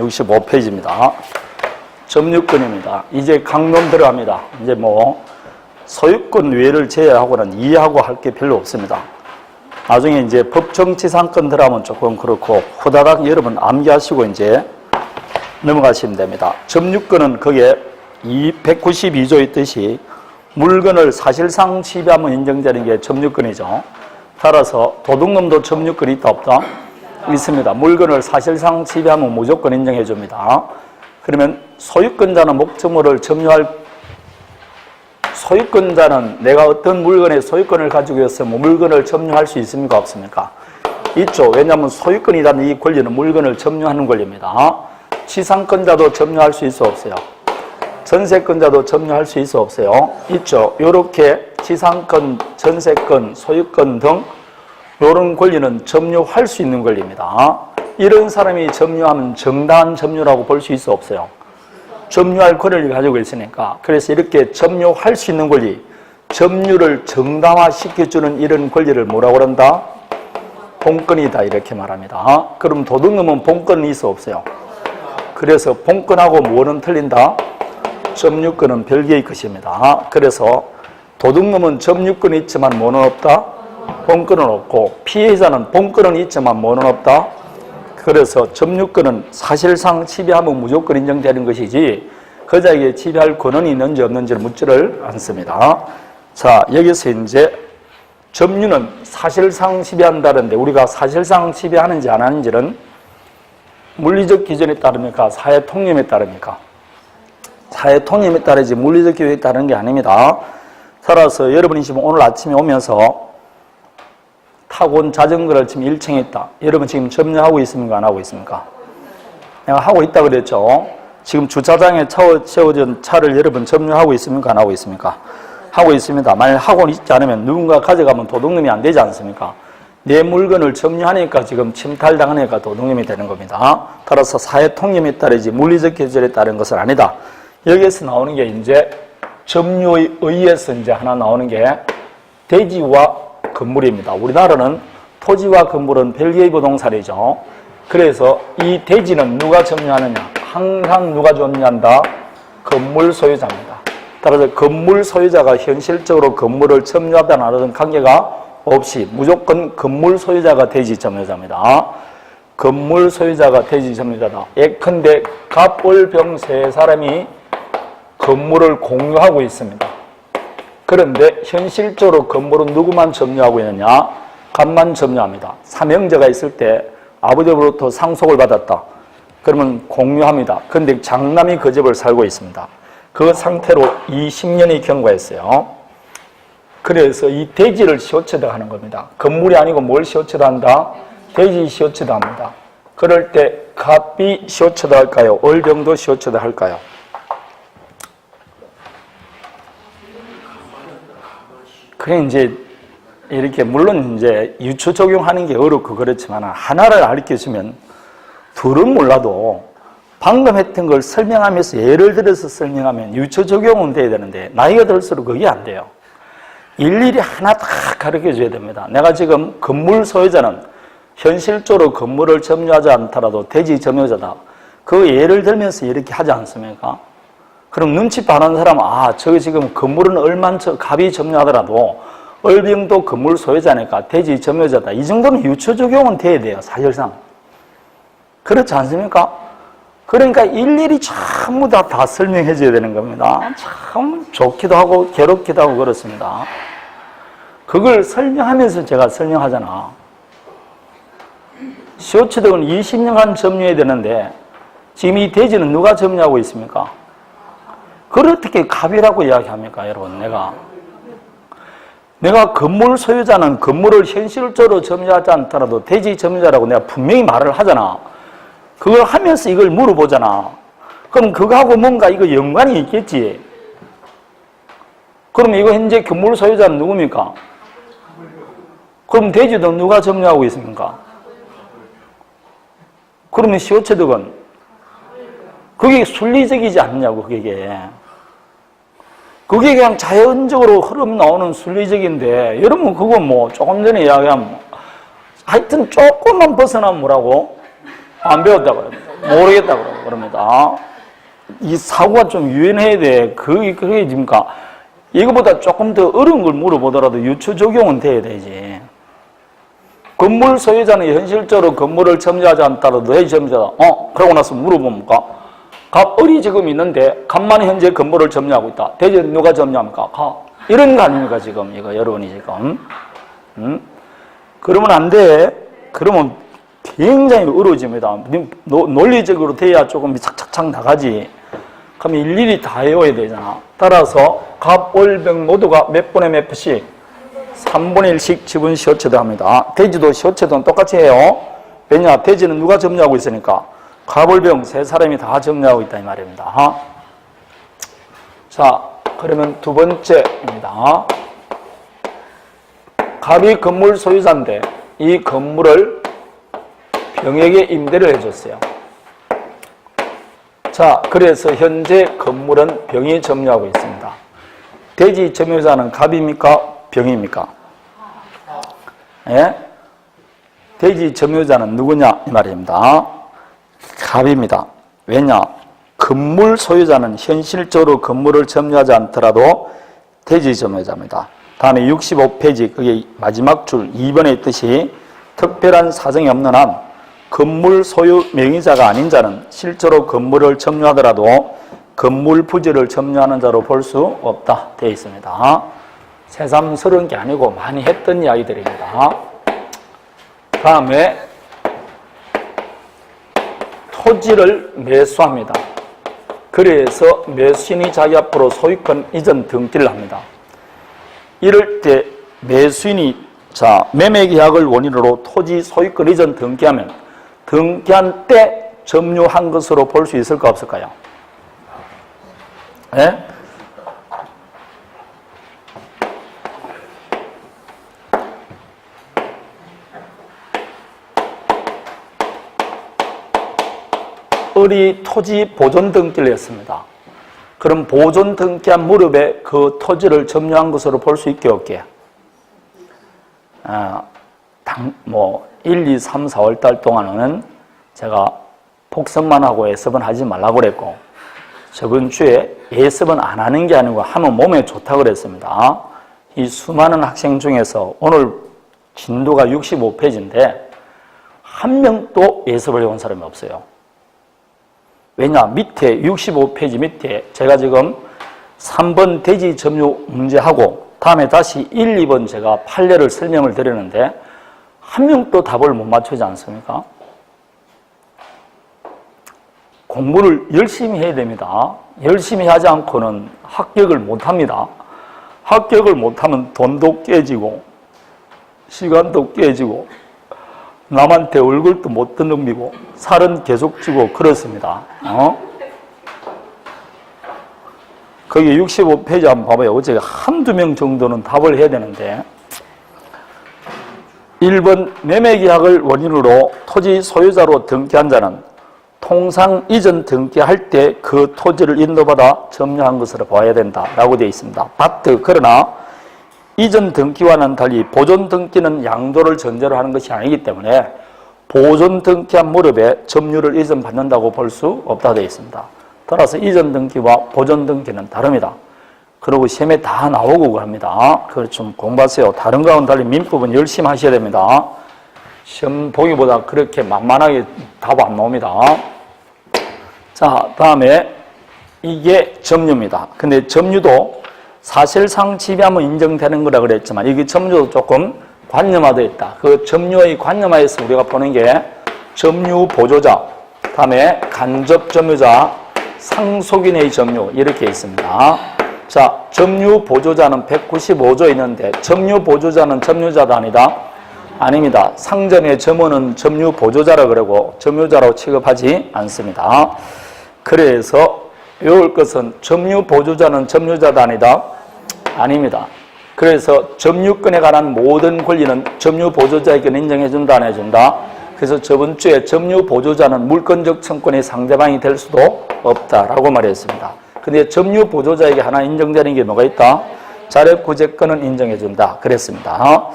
65페이지입니다. 점유권입니다. 이제 강론 들어갑니다. 이제 뭐 소유권 외를 제외하고는 이해하고 할 게 별로 없습니다. 나중에 이제 법정치상권 들어가면 조금 그렇고 후다닥 여러분 암기하시고 이제 넘어가시면 됩니다. 점유권은 거기에 192조에 있듯이 물건을 사실상 지배하면 인정되는 게 점유권이죠. 따라서 도둑놈도 점유권이 있다 없다? 있습니다. 물건을 사실상 지배하면 무조건 인정해 줍니다. 그러면 소유권자는 목적물을 점유할 소유권자는 내가 어떤 물건의 소유권을 가지고 있으면 물건을 점유할 수 있습니까? 없습니까? 있죠. 왜냐하면 소유권이라는 이 권리는 물건을 점유하는 권리입니다. 지상권자도 점유할 수 있어 없어요? 전세권자도 점유할 수 있어 없어요? 있죠. 이렇게 지상권, 전세권, 소유권 등 이런 권리는 점유할 수 있는 권리입니다. 이런 사람이 점유하면 정당한 점유라고 볼 수 있어 없어요? 점유할 권리를 가지고 있으니까. 그래서 이렇게 점유할 수 있는 권리, 점유를 정당화시켜주는 이런 권리를 뭐라고 그런다? 본권이다 이렇게 말합니다. 그럼 도둑놈은 본권이 있어 없어요? 그래서 본권하고 뭐는 틀린다? 점유권은 별개의 것입니다. 그래서 도둑놈은 점유권이 있지만 뭐는 없다? 본권은 없고 피해자는 본권은 있지만 뭐는 없다? 그래서 점유권은 사실상 지배하면 무조건 인정되는 것이지 그자에게 지배할 권한이 있는지 없는지를 묻지를 않습니다. 자, 여기서 이제 점유는 사실상 지배한다는데 우리가 사실상 지배하는지 안 하는지는 물리적 기준에 따릅니까? 사회 통념에 따릅니까? 사회 통념에 따르지 물리적 기준에 따르는 게 아닙니다. 따라서 여러분이 지금 오늘 아침에 오면서 타고 온 자전거를 지금 1층에 있다. 여러분 지금 점유하고 있습니까? 안 하고 있습니까? 내가 하고 있다 그랬죠. 지금 주차장에 세워진 차를 여러분 점유하고 있습니까? 안 하고 있습니까? 하고 있습니다. 만약 하고 있지 않으면 누군가 가져가면 도둑놈이 안 되지 않습니까? 내 물건을 점유하니까 지금 침탈당하니까 도둑놈이 되는 겁니다. 따라서 사회 통념에 따르지 물리적 기준에 따른 것은 아니다. 여기에서 나오는 게 이제 점유에 의해서 이제 하나 나오는 게 대지와 건물입니다. 우리나라는 토지와 건물은 별개의 부동산이죠. 그래서 이 대지는 누가 점유하느냐? 항상 누가 점유한다? 건물 소유자입니다. 따라서 건물 소유자가 현실적으로 건물을 점유하든 안 하든 관계가 없이 무조건 건물 소유자가 대지 점유자입니다. 건물 소유자가 대지 점유자다. 예컨대 갑을병 세 사람이 건물을 공유하고 있습니다. 그런데 현실적으로 건물은 누구만 점유하고 있느냐? 갑만 점유합니다. 삼형제가 있을 때 아버지로부터 상속을 받았다. 그러면 공유합니다. 그런데 장남이 그 집을 살고 있습니다. 그 상태로 20년이 경과했어요. 그래서 이 대지를 시효체다 하는 겁니다. 건물이 아니고 뭘 시효체다 한다? 대지 시효체다 합니다. 그럴 때 갑이 시효체다 할까요? 을병도 시효체다 할까요? 그래 이제 이렇게 물론 이제 유추 적용하는 게 어렵고 그렇지만 하나를 가르쳐주면 둘은 몰라도 방금 했던 걸 설명하면서 예를 들어서 설명하면 유추 적용은 돼야 되는데 나이가 들수록 그게 안 돼요. 일일이 하나 다 가르쳐줘야 됩니다. 내가 지금 건물 소유자는 현실적으로 건물을 점유하지 않더라도 대지 점유자다. 그 예를 들면서 이렇게 하지 않습니까? 그럼 눈치 빠는 사람은 저기 지금 건물은 얼만 갑이 점유하더라도 을병도 건물 소유자니까 대지 점유자다. 이 정도는 유추 적용은 돼야 돼요. 사실상. 그렇지 않습니까? 그러니까 일일이 전부 다 설명해 줘야 되는 겁니다. 참 좋기도 하고 괴롭기도 하고 그렇습니다. 그걸 설명하면서 제가 설명하잖아. 시효취득은 20년간 점유해야 되는데 지금 이 대지는 누가 점유하고 있습니까? 그걸 어떻게 갑이라고 이야기합니까, 여러분? 내가 건물 소유자는 건물을 현실적으로 점유하지 않더라도 대지 점유자라고 내가 분명히 말을 하잖아. 그걸 하면서 이걸 물어보잖아. 그럼 그거하고 뭔가 이거 연관이 있겠지. 그럼 이거 현재 건물 소유자는 누굽니까? 그럼 대지도 누가 점유하고 있습니까? 그러면 시효취득은 그게 순리적이지 않냐고, 그게. 그게 그냥 자연적으로 흐름 나오는 순리적인데, 여러분, 그거 뭐, 조금 전에 이야기한, 하여튼 조금만 벗어나면 뭐라고? 안 배웠다고요. 모르겠다 그럽니다. 이 사고가 좀 유연해야 돼. 그게 뭡니까? 이거보다 조금 더 어려운 걸 물어보더라도 유추 적용은 돼야 되지. 건물 소유자는 현실적으로 건물을 점유하지 않더라도 대지 점유자다. 그러고 나서 물어봅니까? 갑을이 지금 있는데 갑만 현재 건물을 점유하고 있다. 대지는 누가 점유합니까? 이런 거 아닙니까 지금 이거 여러분이 지금. 그러면 안 돼. 그러면 굉장히 어려워집니다. 논리적으로 돼야 조금 착착착 나가지. 그럼 일일이 다 외워야 되잖아. 따라서 갑, 월, 병 모두가 몇 분의 몇 표씩? 3분의 1씩 지분 시효체도 합니다. 대지도 시효체도 똑같이 해요. 왜냐? 대지는 누가 점유하고 있으니까. 갑, 월, 병 세 사람이 다 점유하고 있다 이 말입니다. 자, 그러면 두 번째입니다. 갑이 건물 소유자인데 이 건물을 병에게 임대를 해줬어요. 자, 그래서 현재 건물은 병이 점유하고 있습니다. 대지 점유자는 갑입니까? 병입니까? 예? 대지 점유자는 누구냐? 이 말입니다. 갑입니다. 왜냐? 건물 소유자는 현실적으로 건물을 점유하지 않더라도 대지 점유자입니다. 다음에 65페이지, 그게 마지막 줄 2번에 있듯이 특별한 사정이 없는 한 건물 소유 명의자가 아닌 자는 실제로 건물을 점유하더라도 건물 부지를 점유하는 자로 볼 수 없다 되어 있습니다. 새삼스러운 게 아니고 많이 했던 이야기들입니다. 다음에 토지를 매수합니다. 그래서 매수인이 자기 앞으로 소유권 이전 등기를 합니다. 이럴 때 매수인이 매매계약을 원인으로 토지 소유권 이전 등기하면 등기한 때 점유한 것으로 볼 수 있을까 없을까요? 예? 을이 토지 보존 등기를 했습니다. 그럼 보존 등기한 무렵에 그 토지를 점유한 것으로 볼 수 있게 없게? 1, 2, 3, 4월 달 동안은 제가 복습만 하고 예습은 하지 말라고 그랬고, 저번 주에 예습은 안 하는 게 아니고 하면 몸에 좋다고 그랬습니다. 이 수많은 학생 중에서 오늘 진도가 65페이지인데 한 명도 예습을 해온 사람이 없어요. 왜냐? 밑에 65페이지 밑에 제가 지금 3번 대지 점유 문제하고 다음에 다시 1, 2번 제가 판례를 설명을 드렸는데 한 명도 답을 못 맞추지 않습니까? 공부를 열심히 해야 됩니다. 열심히 하지 않고는 합격을 못합니다. 합격을 못하면 돈도 깨지고 시간도 깨지고 남한테 얼굴도 못 드넘기고 살은 계속 찌고 그렇습니다. 거기 65페이지 한번 봐봐요. 어제 한두 명 정도는 답을 해야 되는데 1번 매매계약을 원인으로 토지 소유자로 등기한 자는 통상 이전 등기할 때 그 토지를 인도받아 점유한 것으로 봐야 된다라고 되어 있습니다. 그러나 이전 등기와는 달리 보존 등기는 양도를 전제로 하는 것이 아니기 때문에 보존 등기한 무렵에 점유를 이전받는다고 볼 수 없다 되어 있습니다. 따라서 이전 등기와 보존 등기는 다릅니다. 그리고 시험에 다 나오고 합니다. 그걸 좀 공부하세요. 다른 거와는 달리 민법은 열심히 하셔야 됩니다. 시험 보기보다 그렇게 만만하게 답 안 나옵니다. 자, 다음에 이게 점유입니다. 근데 점유도 사실상 지배하면 인정되는 거라 그랬지만 이게 점유도 조금 관념화되어 있다. 그 점유의 관념화에서 우리가 보는 게 점유 보조자, 다음에 간접 점유자, 상속인의 점유 이렇게 있습니다. 자, 점유 보조자는 195조에 있는데 점유 보조자는 점유자도 아니다? 아닙니다. 상점의 점원은 점유 보조자라 그러고 점유자라고 취급하지 않습니다. 그래서 외울 것은 점유 보조자는 점유자도 아니다? 아닙니다. 그래서 점유권에 관한 모든 권리는 점유 보조자에게 인정해준다 안 해준다? 그래서 저번 주에 점유 보조자는 물권적 청권의 상대방이 될 수도 없다라고 말했습니다. 근데 점유 보조자에게 하나 인정되는 게 뭐가 있다? 자력구제권은 인정해준다 그랬습니다.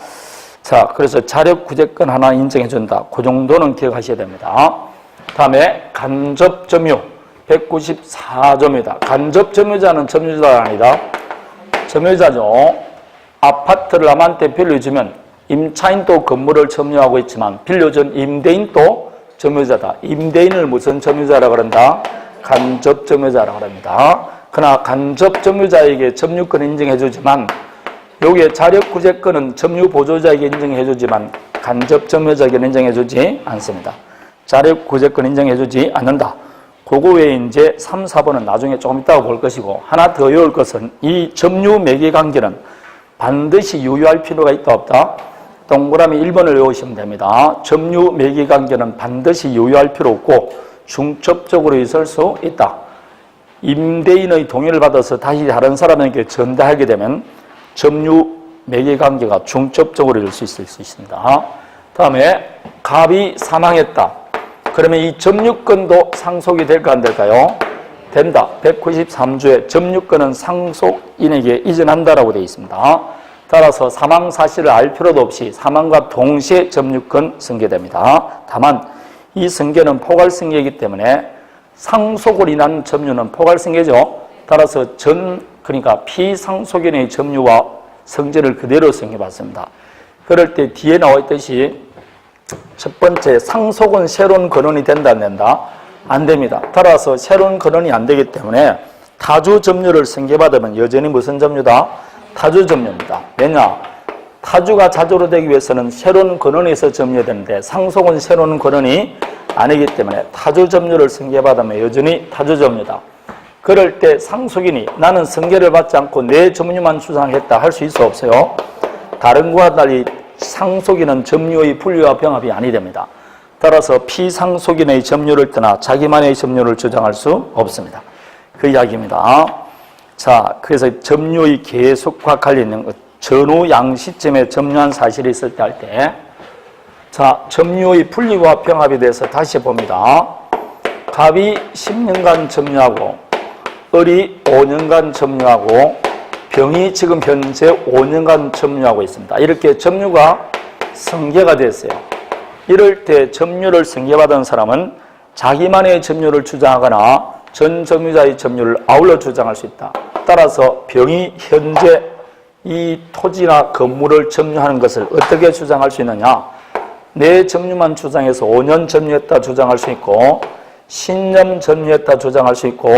자, 그래서 자력구제권 하나 인정해준다. 그 정도는 기억하셔야 됩니다. 다음에 간접점유 194조입니다. 간접점유자는 점유자가 아니다. 점유자죠. 아파트를 남한테 빌려주면 임차인도 건물을 점유하고 있지만 빌려준 임대인도 점유자다. 임대인을 무슨 점유자라고 그런다? 간접점유자라고 합니다. 그러나 간접점유자에게 점유권 인정해주지만 여기에 자력구제권은 점유보조자에게 인정해주지만 간접점유자에게 인정해주지 않습니다. 자력구제권 인정해주지 않는다. 그거 외에 이제 3, 4번은 나중에 조금 이따가 볼 것이고 하나 더 외울 것은 이 점유매개관계는 반드시 유효할 필요가 있다 없다? 동그라미 1번을 외우시면 됩니다. 점유매개관계는 반드시 유효할 필요 없고 중첩적으로 있을 수 있다. 임대인의 동의를 받아서 다시 다른 사람에게 전달하게 되면 점유매개관계가 중첩적으로 이룰 수 있습니다. 다음에 갑이 사망했다. 그러면 이 점유권도 상속이 될까 안 될까요? 된다. 193조에 점유권은 상속인에게 이전한다라고 되어 있습니다. 따라서 사망 사실을 알 필요도 없이 사망과 동시에 점유권 승계됩니다. 다만 이 승계는 포괄승계이기 때문에 상속을 인한 점유는 포괄승계죠. 따라서 그러니까 피상속인의 점유와 성질을 그대로 승계받습니다. 그럴 때 뒤에 나와 있듯이 첫 번째 상속은 새로운 근원이 된다 안 된다? 안 됩니다. 따라서 새로운 근원이 안 되기 때문에 타주 점유를 승계받으면 여전히 무슨 점유다? 타주 점유입니다. 왜냐? 타주가 자주로 되기 위해서는 새로운 근원에서 점유해야 되는데 상속은 새로운 근원이 아니기 때문에 타주 점유를 승계받으면 여전히 타주 점유다. 그럴 때 상속인이 나는 승계를 받지 않고 내 점유만 주장했다 할 수 있어 없어요? 다른 것과 달리 상속인은 점유의 분리와 병합이 아니 됩니다. 따라서 피상속인의 점유를 떠나 자기만의 점유를 주장할 수 없습니다. 그 이야기입니다. 자, 그래서 점유의 계속과 관련된 것, 전후 양시점에 점유한 사실이 있을 때 할 때, 자, 점유의 분리와 병합에 대해서 다시 봅니다. 갑이 10년간 점유하고, 을이 5년간 점유하고, 병이 지금 현재 5년간 점유하고 있습니다. 이렇게 점유가 승계가 됐어요. 이럴 때 점유를 승계받은 사람은 자기만의 점유를 주장하거나 전 점유자의 점유를 아울러 주장할 수 있다. 따라서 병이 현재 이 토지나 건물을 점유하는 것을 어떻게 주장할 수 있느냐? 내 점유만 주장해서 5년 점유했다 주장할 수 있고 10년 점유했다 주장할 수 있고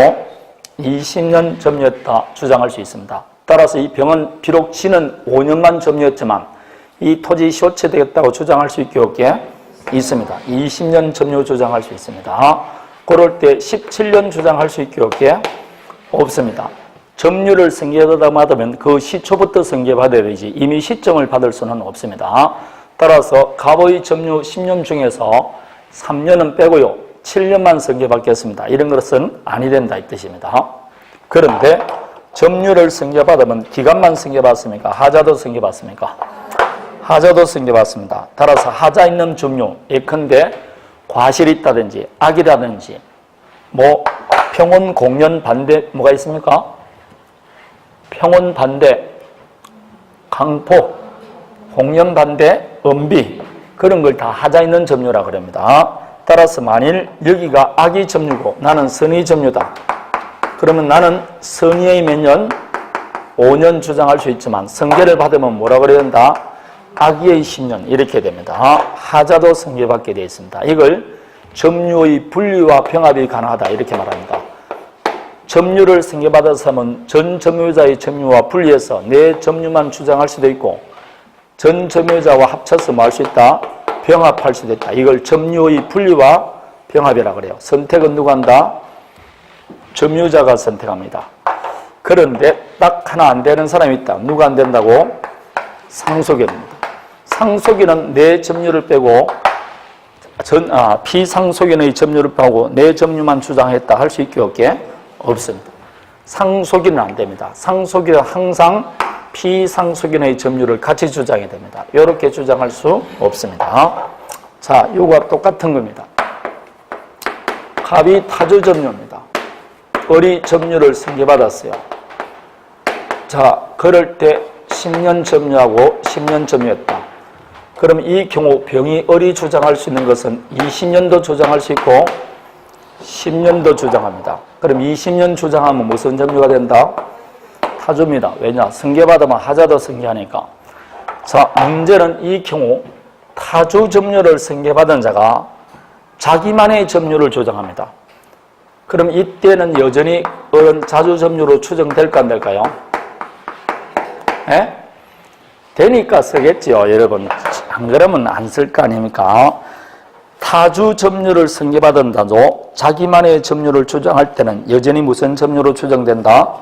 20년 점유했다 주장할 수 있습니다. 따라서 이 병은 비록 지는 5년만 점유했지만 이 토지 쇼체되겠다고 주장할 수 있게 없게 있습니다. 20년 점유 주장할 수 있습니다. 그럴 때 17년 주장할 수 있게 없게 없습니다. 점유를 승계받으면 그 시초부터 승계받아야 되지 이미 시점을 받을 수는 없습니다. 따라서 갑의 점유 10년 중에서 3년은 빼고요. 7년만 승계받겠습니다. 이런 것은 아니 된다 이 뜻입니다. 그런데 점유를 승계받으면 기간만 승계받습니까? 하자도 승계받습니까? 하자도 승계받습니다. 따라서 하자 있는 점유, 예컨대 과실이 있다든지 악이라든지 뭐 평온 공연 반대 뭐가 있습니까? 평온 반대 강포 공연 반대 엄비 그런 걸 다 하자 있는 점유라 그럽니다. 따라서 만일 여기가 악의 점유고 나는 선의 점유다. 그러면 나는 선의의 몇 년? 5년 주장할 수 있지만 승계를 받으면 뭐라 그래야 된다? 악의의 10년 이렇게 됩니다. 하자도 승계받게 되어 있습니다. 이걸 점유의 분리와 병합이 가능하다 이렇게 말합니다. 점유를 승계받아서 하면 전 점유자의 점유와 분리해서 내 점유만 주장할 수도 있고 전 점유자와 합쳐서 뭐 할 수 있다? 병합할 수도 있다. 이걸 점유의 분리와 병합이라 그래요. 선택은 누가 한다? 점유자가 선택합니다. 그런데 딱 하나 안 되는 사람이 있다. 누가 안 된다고? 상속인입니다. 상속인은 내 점유를 빼고 피상속인의 점유를 빼고 내 점유만 주장했다 할 수 있게 없게 없습니다. 상속인은 안 됩니다. 상속인은 항상 피상속인의 점유를 같이 주장해야 됩니다. 이렇게 주장할 수 없습니다. 자, 이거와 똑같은 겁니다. 갑이 타주 점유입니다. 을이 점유를 승계받았어요. 자, 그럴 때 10년 점유하고 10년 점유했다. 그럼 이 경우 병이을이 주장할 수 있는 것은 20년도 주장할 수 있고 10년도 주장합니다. 그럼 20년 주장하면 무슨 점유가 된다? 타주입니다. 왜냐? 승계받으면 하자도 승계하니까. 자, 문제는 이 경우 타주 점유를 승계받은 자가 자기만의 점유를 주장합니다. 그럼 이때는 여전히 을은 자주 점유로 추정될까 안 될까요? 예? 되니까 쓰겠지요, 여러분. 안 그러면 안 쓸 거 아닙니까? 타주 점유를 승계받은 자도 자기만의 점유를 주장할 때는 여전히 무슨 점유로 추정된다?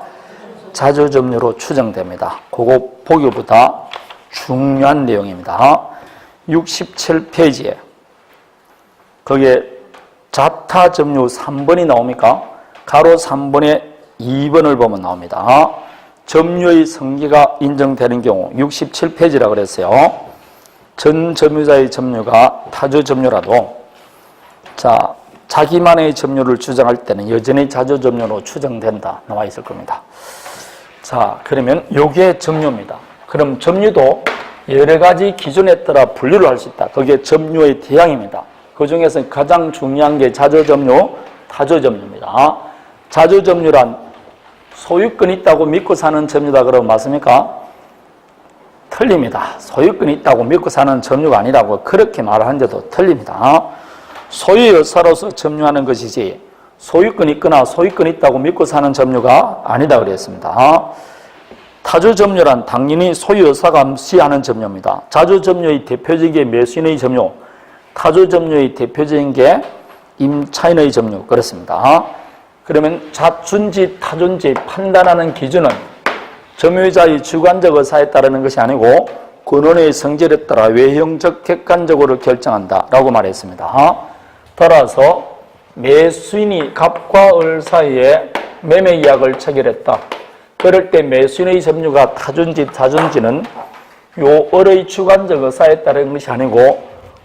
자주 점유로 추정됩니다. 그거 보기보다 중요한 내용입니다. 67페이지에 거기에 자타 점유 3번이 나옵니까? 가로 3번에 2번을 보면 나옵니다. 점유의 성기가 인정되는 경우 67페이지라 그랬어요. 전 점유자의 점유가 타주 점유라도 자기만의 점유를 주장할 때는 여전히 자주 점유로 추정된다 나와 있을 겁니다. 자, 그러면 요게 점유입니다. 그럼 점유도 여러 가지 기준에 따라 분류를 할 수 있다. 그게 점유의 대양입니다. 그 중에서 가장 중요한 게 자주 점유, 타주 점유입니다. 자주 점유란 소유권 있다고 믿고 사는 점유다 그러면 맞습니까? 틀립니다. 소유권 있다고 믿고 사는 점유가 아니라고 그렇게 말하는데도 틀립니다. 소유여사로서 점유하는 것이지 소유권 있거나 소유권 있다고 믿고 사는 점유가 아니다 그랬습니다. 타주 점유란 당연히 소유여사가 암시하는 점유입니다. 자주 점유의 대표적인 게 매수인의 점유, 타주 점유의 대표적인 게 임차인의 점유 그렇습니다. 그러면 자준지, 타준지 판단하는 기준은 점유자의 주관적 의사에 따르는 것이 아니고 권원의 성질에 따라 외형적 객관적으로 결정한다라고 말했습니다. 따라서 매수인이 갑과 을 사이에 매매 계약을 체결했다. 그럴 때 매수인의 점유가 타준지, 타준지는 요 을의 주관적 의사에 따르는 것이 아니고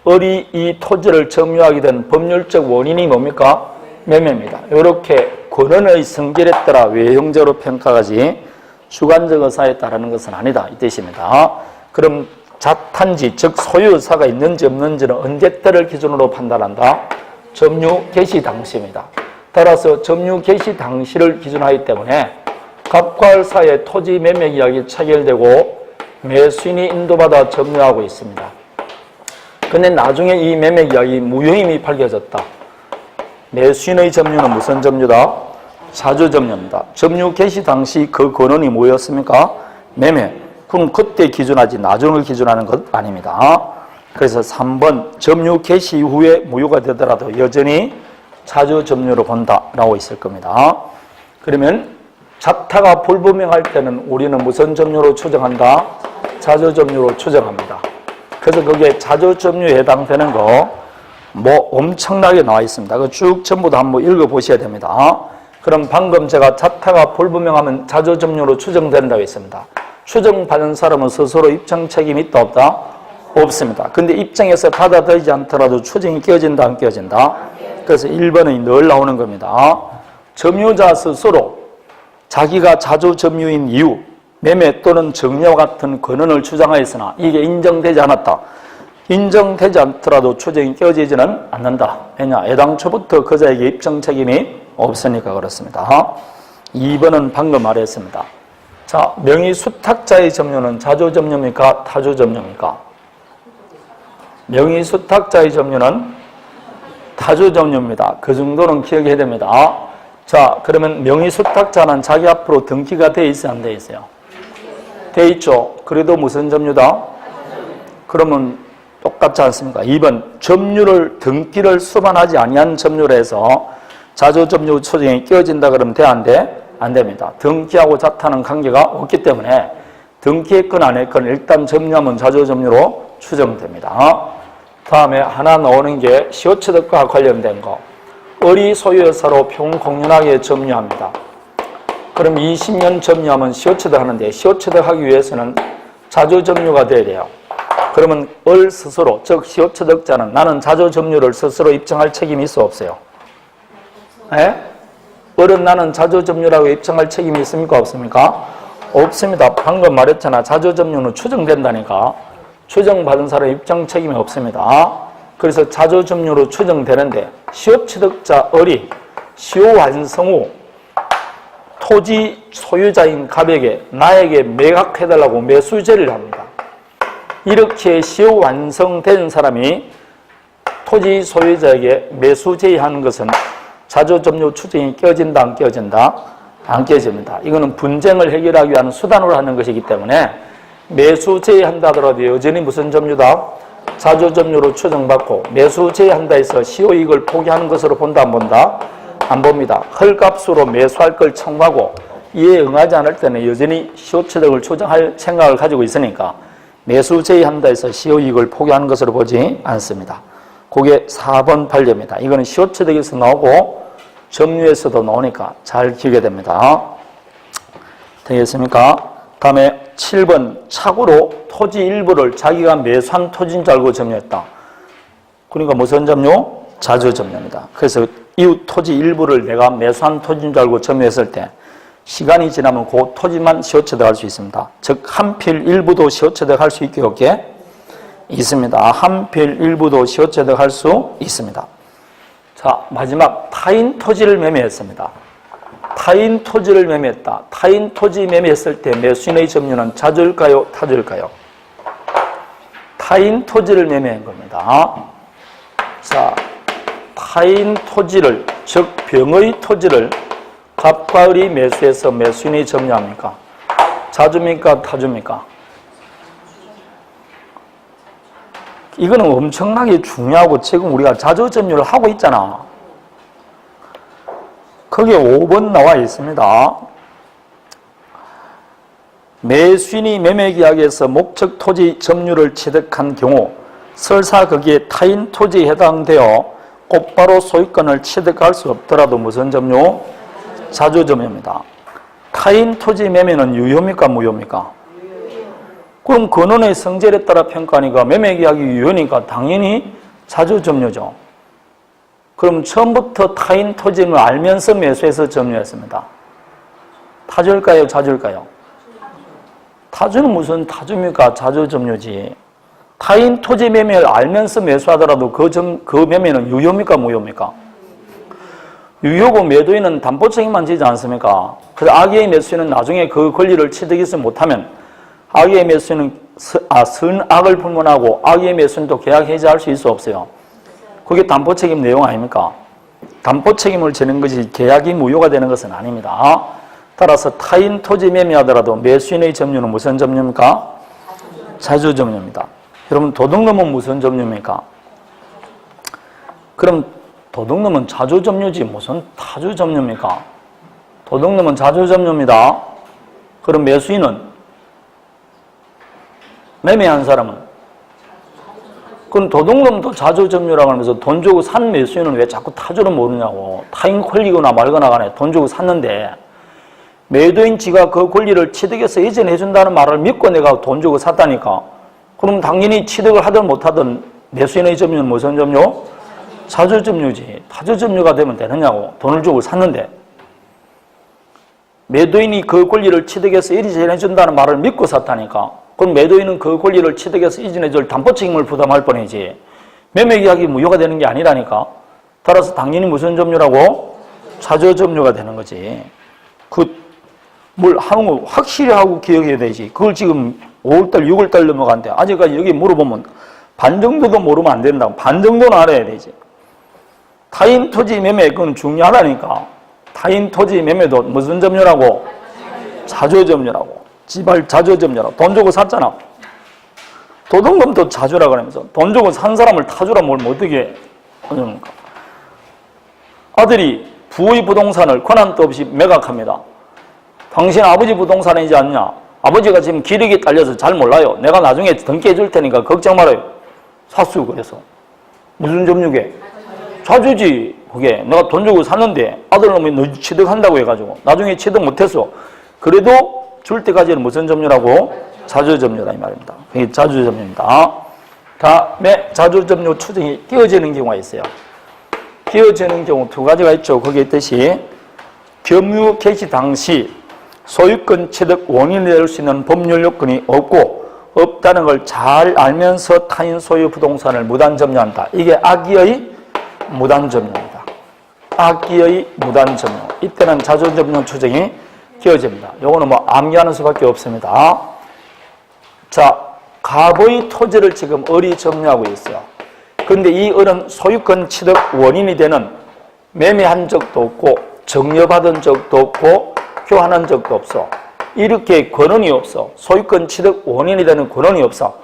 을이 이 토지를 점유하게 된 법률적 원인이 뭡니까? 매매입니다. 이렇게 권원의 성질에 따라 외형적으로 평가하지 주관적 의사에 따르는 것은 아니다 이 뜻입니다. 그럼 자탄지 즉 소유 의사가 있는지 없는지는 언제 때를 기준으로 판단한다? 점유 개시 당시입니다. 따라서 점유 개시 당시를 기준하기 때문에 갑과 을 사이에 토지 매매 계약이 체결되고 매수인이 인도받아 점유하고 있습니다. 근데 나중에 이 매매 계약이 무효임이 밝혀졌다. 매수인의 점유는 무슨 점유다? 자주 점유입니다. 점유 개시 당시 그 권원이 뭐였습니까? 매매. 그럼 그때 기준하지 나중을 기준하는 것 아닙니다. 그래서 3번 점유 개시 이후에 무효가 되더라도 여전히 자주 점유로 본다라고 있을 겁니다. 그러면 자타가 불분명할 때는 우리는 무슨 점유로 추정한다? 자주 점유로 추정합니다. 그래서 거기에 자주 점유에 해당되는 거 뭐 엄청나게 나와 있습니다. 그 쭉 전부 다 한번 읽어보셔야 됩니다. 그럼 방금 제가 자타가 불분명하면 자주 점유로 추정된다고 했습니다. 추정받은 사람은 스스로 입증 책임이 있다 없다? 없습니다. 근데 입증에서 받아들이지 않더라도 추정이 깨어진다 안 깨어진다? 그래서 1번이 늘 나오는 겁니다. 점유자 스스로 자기가 자주 점유인 이유, 매매 또는 정리와 같은 권한을 주장하였으나 이게 인정되지 않았다. 인정되지 않더라도 추정이 깨어지지는 않는다. 왜냐? 애당초부터 그자에게 입증 책임이 없으니까 그렇습니다. 2번은 방금 말했습니다. 자, 명의수탁자의 점유는 자주 점유입니까? 타주 점유입니까? 명의수탁자의 점유는 타주 점유입니다. 그 정도는 기억해야 됩니다. 자, 그러면 명의수탁자는 자기 앞으로 등기가 돼 있어요? 안 돼 있어요? 돼 있죠. 그래도 무슨 점유다? 그러면 똑같지 않습니까? 2번 점유를 등기를 수반하지 아니한 점유를 해서 자주 점유 추정이 깨어진다 그러면 돼? 안 돼? 안 됩니다. 등기하고 자타는 관계가 없기 때문에 등기했건 안 했건 일단 점유하면 자주 점유로 추정됩니다. 다음에 하나 나오는 게 시효취득과 관련된 거. 을이 소유여사로 평공연하게 점유합니다. 그럼 20년 점유하면 시효취득하는데 시효취득하기 위해서는 자주 점유가 돼야 돼요. 그러면 을 스스로, 즉 시효취득자는 나는 자주 점유를 스스로 입증할 책임이 있어 없어요? 예? 을은 나는 자주 점유라고 입증할 책임이 있습니까 없습니까? 없습니다. 방금 말했잖아. 자주 점유는 추정된다니까. 추정받은 사람 입증 책임이 없습니다. 그래서 자조점유로 추정되는데 시효취득자을이 시효완성 후 토지 소유자인 갑에게 나에게 매각해달라고 매수제를 합니다. 이렇게 시효완성된 사람이 토지 소유자에게 매수제의하는 것은 자조점유 추정이 깨어진다 안 깨어진다? 안 깨집니다. 이거는 분쟁을 해결하기 위한 수단으로 하는 것이기 때문에 매수 제의한다 하더라도 여전히 무슨 점유다? 자조점유로 추정받고 매수 제의한다 해서 시효이익을 포기하는 것으로 본다 안 본다? 안 봅니다. 헐값으로 매수할 걸 청구하고 이에 응하지 않을 때는 여전히 시효취득을 추정할 생각을 가지고 있으니까 매수 제의한다 해서 시효이익을 포기하는 것으로 보지 않습니다. 그게 4번 판례입니다. 이거는 시효취득에서 나오고 점유에서도 나오니까 잘 기억해야 됩니다. 되겠습니까? 다음에 7번 착오로 토지 일부를 자기가 매수한 토지인 줄 알고 점유했다. 그러니까 무슨 점유? 자조점유입니다. 그래서 이웃 토지 일부를 내가 매수한 토지인 줄 알고 점유했을 때 시간이 지나면 그 토지만 시효취득할 수 있습니다. 즉 한필 일부도 시효취득할 수 있게 없게 있습니다. 한필 일부도 시효취득할 수 있습니다. 자, 마지막 타인 토지를 매매했습니다. 타인 토지를 매매했다. 타인 토지 매매했을 때 매수인의 점유는 자조일까요? 타조일까요? 타인 토지를 매매한 겁니다. 자, 타인 토지를, 즉 병의 토지를 갑과 을이 매수해서 매수인이 점유합니까? 자주입니까? 타주입니까? 이거는 엄청나게 중요하고 지금 우리가 자조점유를 하고 있잖아. 거기에 5번 나와 있습니다. 매수인이 매매계약에서 목적 토지 점유를 취득한 경우 설사 거기에 타인 토지에 해당되어 곧바로 소유권을 취득할 수 없더라도 무슨 점유? 자조점유입니다. 타인 토지 매매는 유효입니까? 무효입니까? 그럼 근원의 성질에 따라 평가하니까 매매계약이 유효니까 당연히 자조점유죠. 그럼 처음부터 타인 토지를 알면서 매수해서 점유했습니다. 타조일까요? 자조일까요? 타조는 무슨 타조입니까? 자조점유지. 타인 토지 매매를 알면서 매수하더라도 그 매매는 유효입니까? 무효입니까? 유효고 매도인은 담보 책임만 지지 않습니까? 그래서 악의의 매수인은 나중에 그 권리를 취득하지 못하면 악의의 매수인은 선악을 불문하고 악의의 매수인도 계약 해지할 수 있어 없어요? 그게 담보 책임 내용 아닙니까? 담보 책임을 지는 것이 계약이 무효가 되는 것은 아닙니다. 따라서 타인 토지 매매하더라도 매수인의 점유는 무슨 점유입니까? 자조점유입니다. 여러분 도둑놈은 무슨 점유입니까? 그럼 도둑놈은 자조점유지 무슨 타조점유입니까? 도둑놈은 자조점유입니다. 그럼 매수인은? 매매한 사람은? 그럼 도둑놈도 자조점유라고 하면서 돈 주고 산 매수인은 왜 자꾸 타조를 모르냐고. 타인 권리거나 말거나 간에 돈 주고 샀는데 매도인 지가 그 권리를 취득해서 이전해 준다는 말을 믿고 내가 돈 주고 샀다니까. 그럼 당연히 취득을 하든 못하든 매수인의 점유는 무슨 점유? 자조점유지. 타조점유가 되면 되느냐고. 돈을 주고 샀는데 매도인이 그 권리를 취득해서 이전해 준다는 말을 믿고 샀다니까. 그럼 매도인은 그 권리를 취득해서 이전해 줄 담보 책임을 부담할 뻔이지. 매매계약이 무효가 되는 게 아니라니까. 따라서 당연히 무슨 점유라고? 자조점유가 되는 거지. 뭘 하는 거 확실히 하고 기억해야 되지. 그걸 지금 5월달, 6월달 넘어간대. 아직까지 여기 물어보면 반 정도도 모르면 안 된다고. 반 정도는 알아야 되지. 타인 토지 매매, 그건 중요하다니까. 타인 토지 매매도 무슨 점유라고? 자조점유라고. 지발 자조점유라고. 돈 주고 샀잖아. 도둑놈도 자주라 그러면서 돈 주고 산 사람을 타주라 뭘 못하게 하는가. 아들이 부의 부동산을 권한도 없이 매각합니다. 당신 아버지 부동산이지 않냐? 아버지가 지금 기력이 딸려서 잘 몰라요. 내가 나중에 등기해 줄 테니까 걱정 말아요. 사수 그래서. 무슨 점유게? 자주지. 그게 내가 돈 주고 샀는데 아들놈이 너 취득한다고 해가지고 나중에 취득 못했어. 그래도 줄 때까지는 무슨 점유라고? 자조점유라 이 말입니다. 그게 자조점유입니다. 다음에 자조점유 추정이 끼어지는 경우가 있어요. 끼어지는 경우 두 가지가 있죠. 거기에 있듯이 겸유 개시 당시 소유권 취득 원인이 될 수 있는 법률 요건이 없고 없다는 걸 잘 알면서 타인 소유 부동산을 무단 점유한다. 이게 악의의 무단 점유입니다. 악의의 무단 점유. 이때는 자조점유 추정이 기어집니다. 요거는 뭐 암기하는 수밖에 없습니다. 자, 갑의 토지를 지금 을이 점유하고 있어요. 그런데 이 을은 소유권 취득 원인이 되는 매매한 적도 없고 증여받은 적도 없고 교환한 적도 없어. 이렇게 권한이 없어. 소유권 취득 원인이 되는 권한이 없어.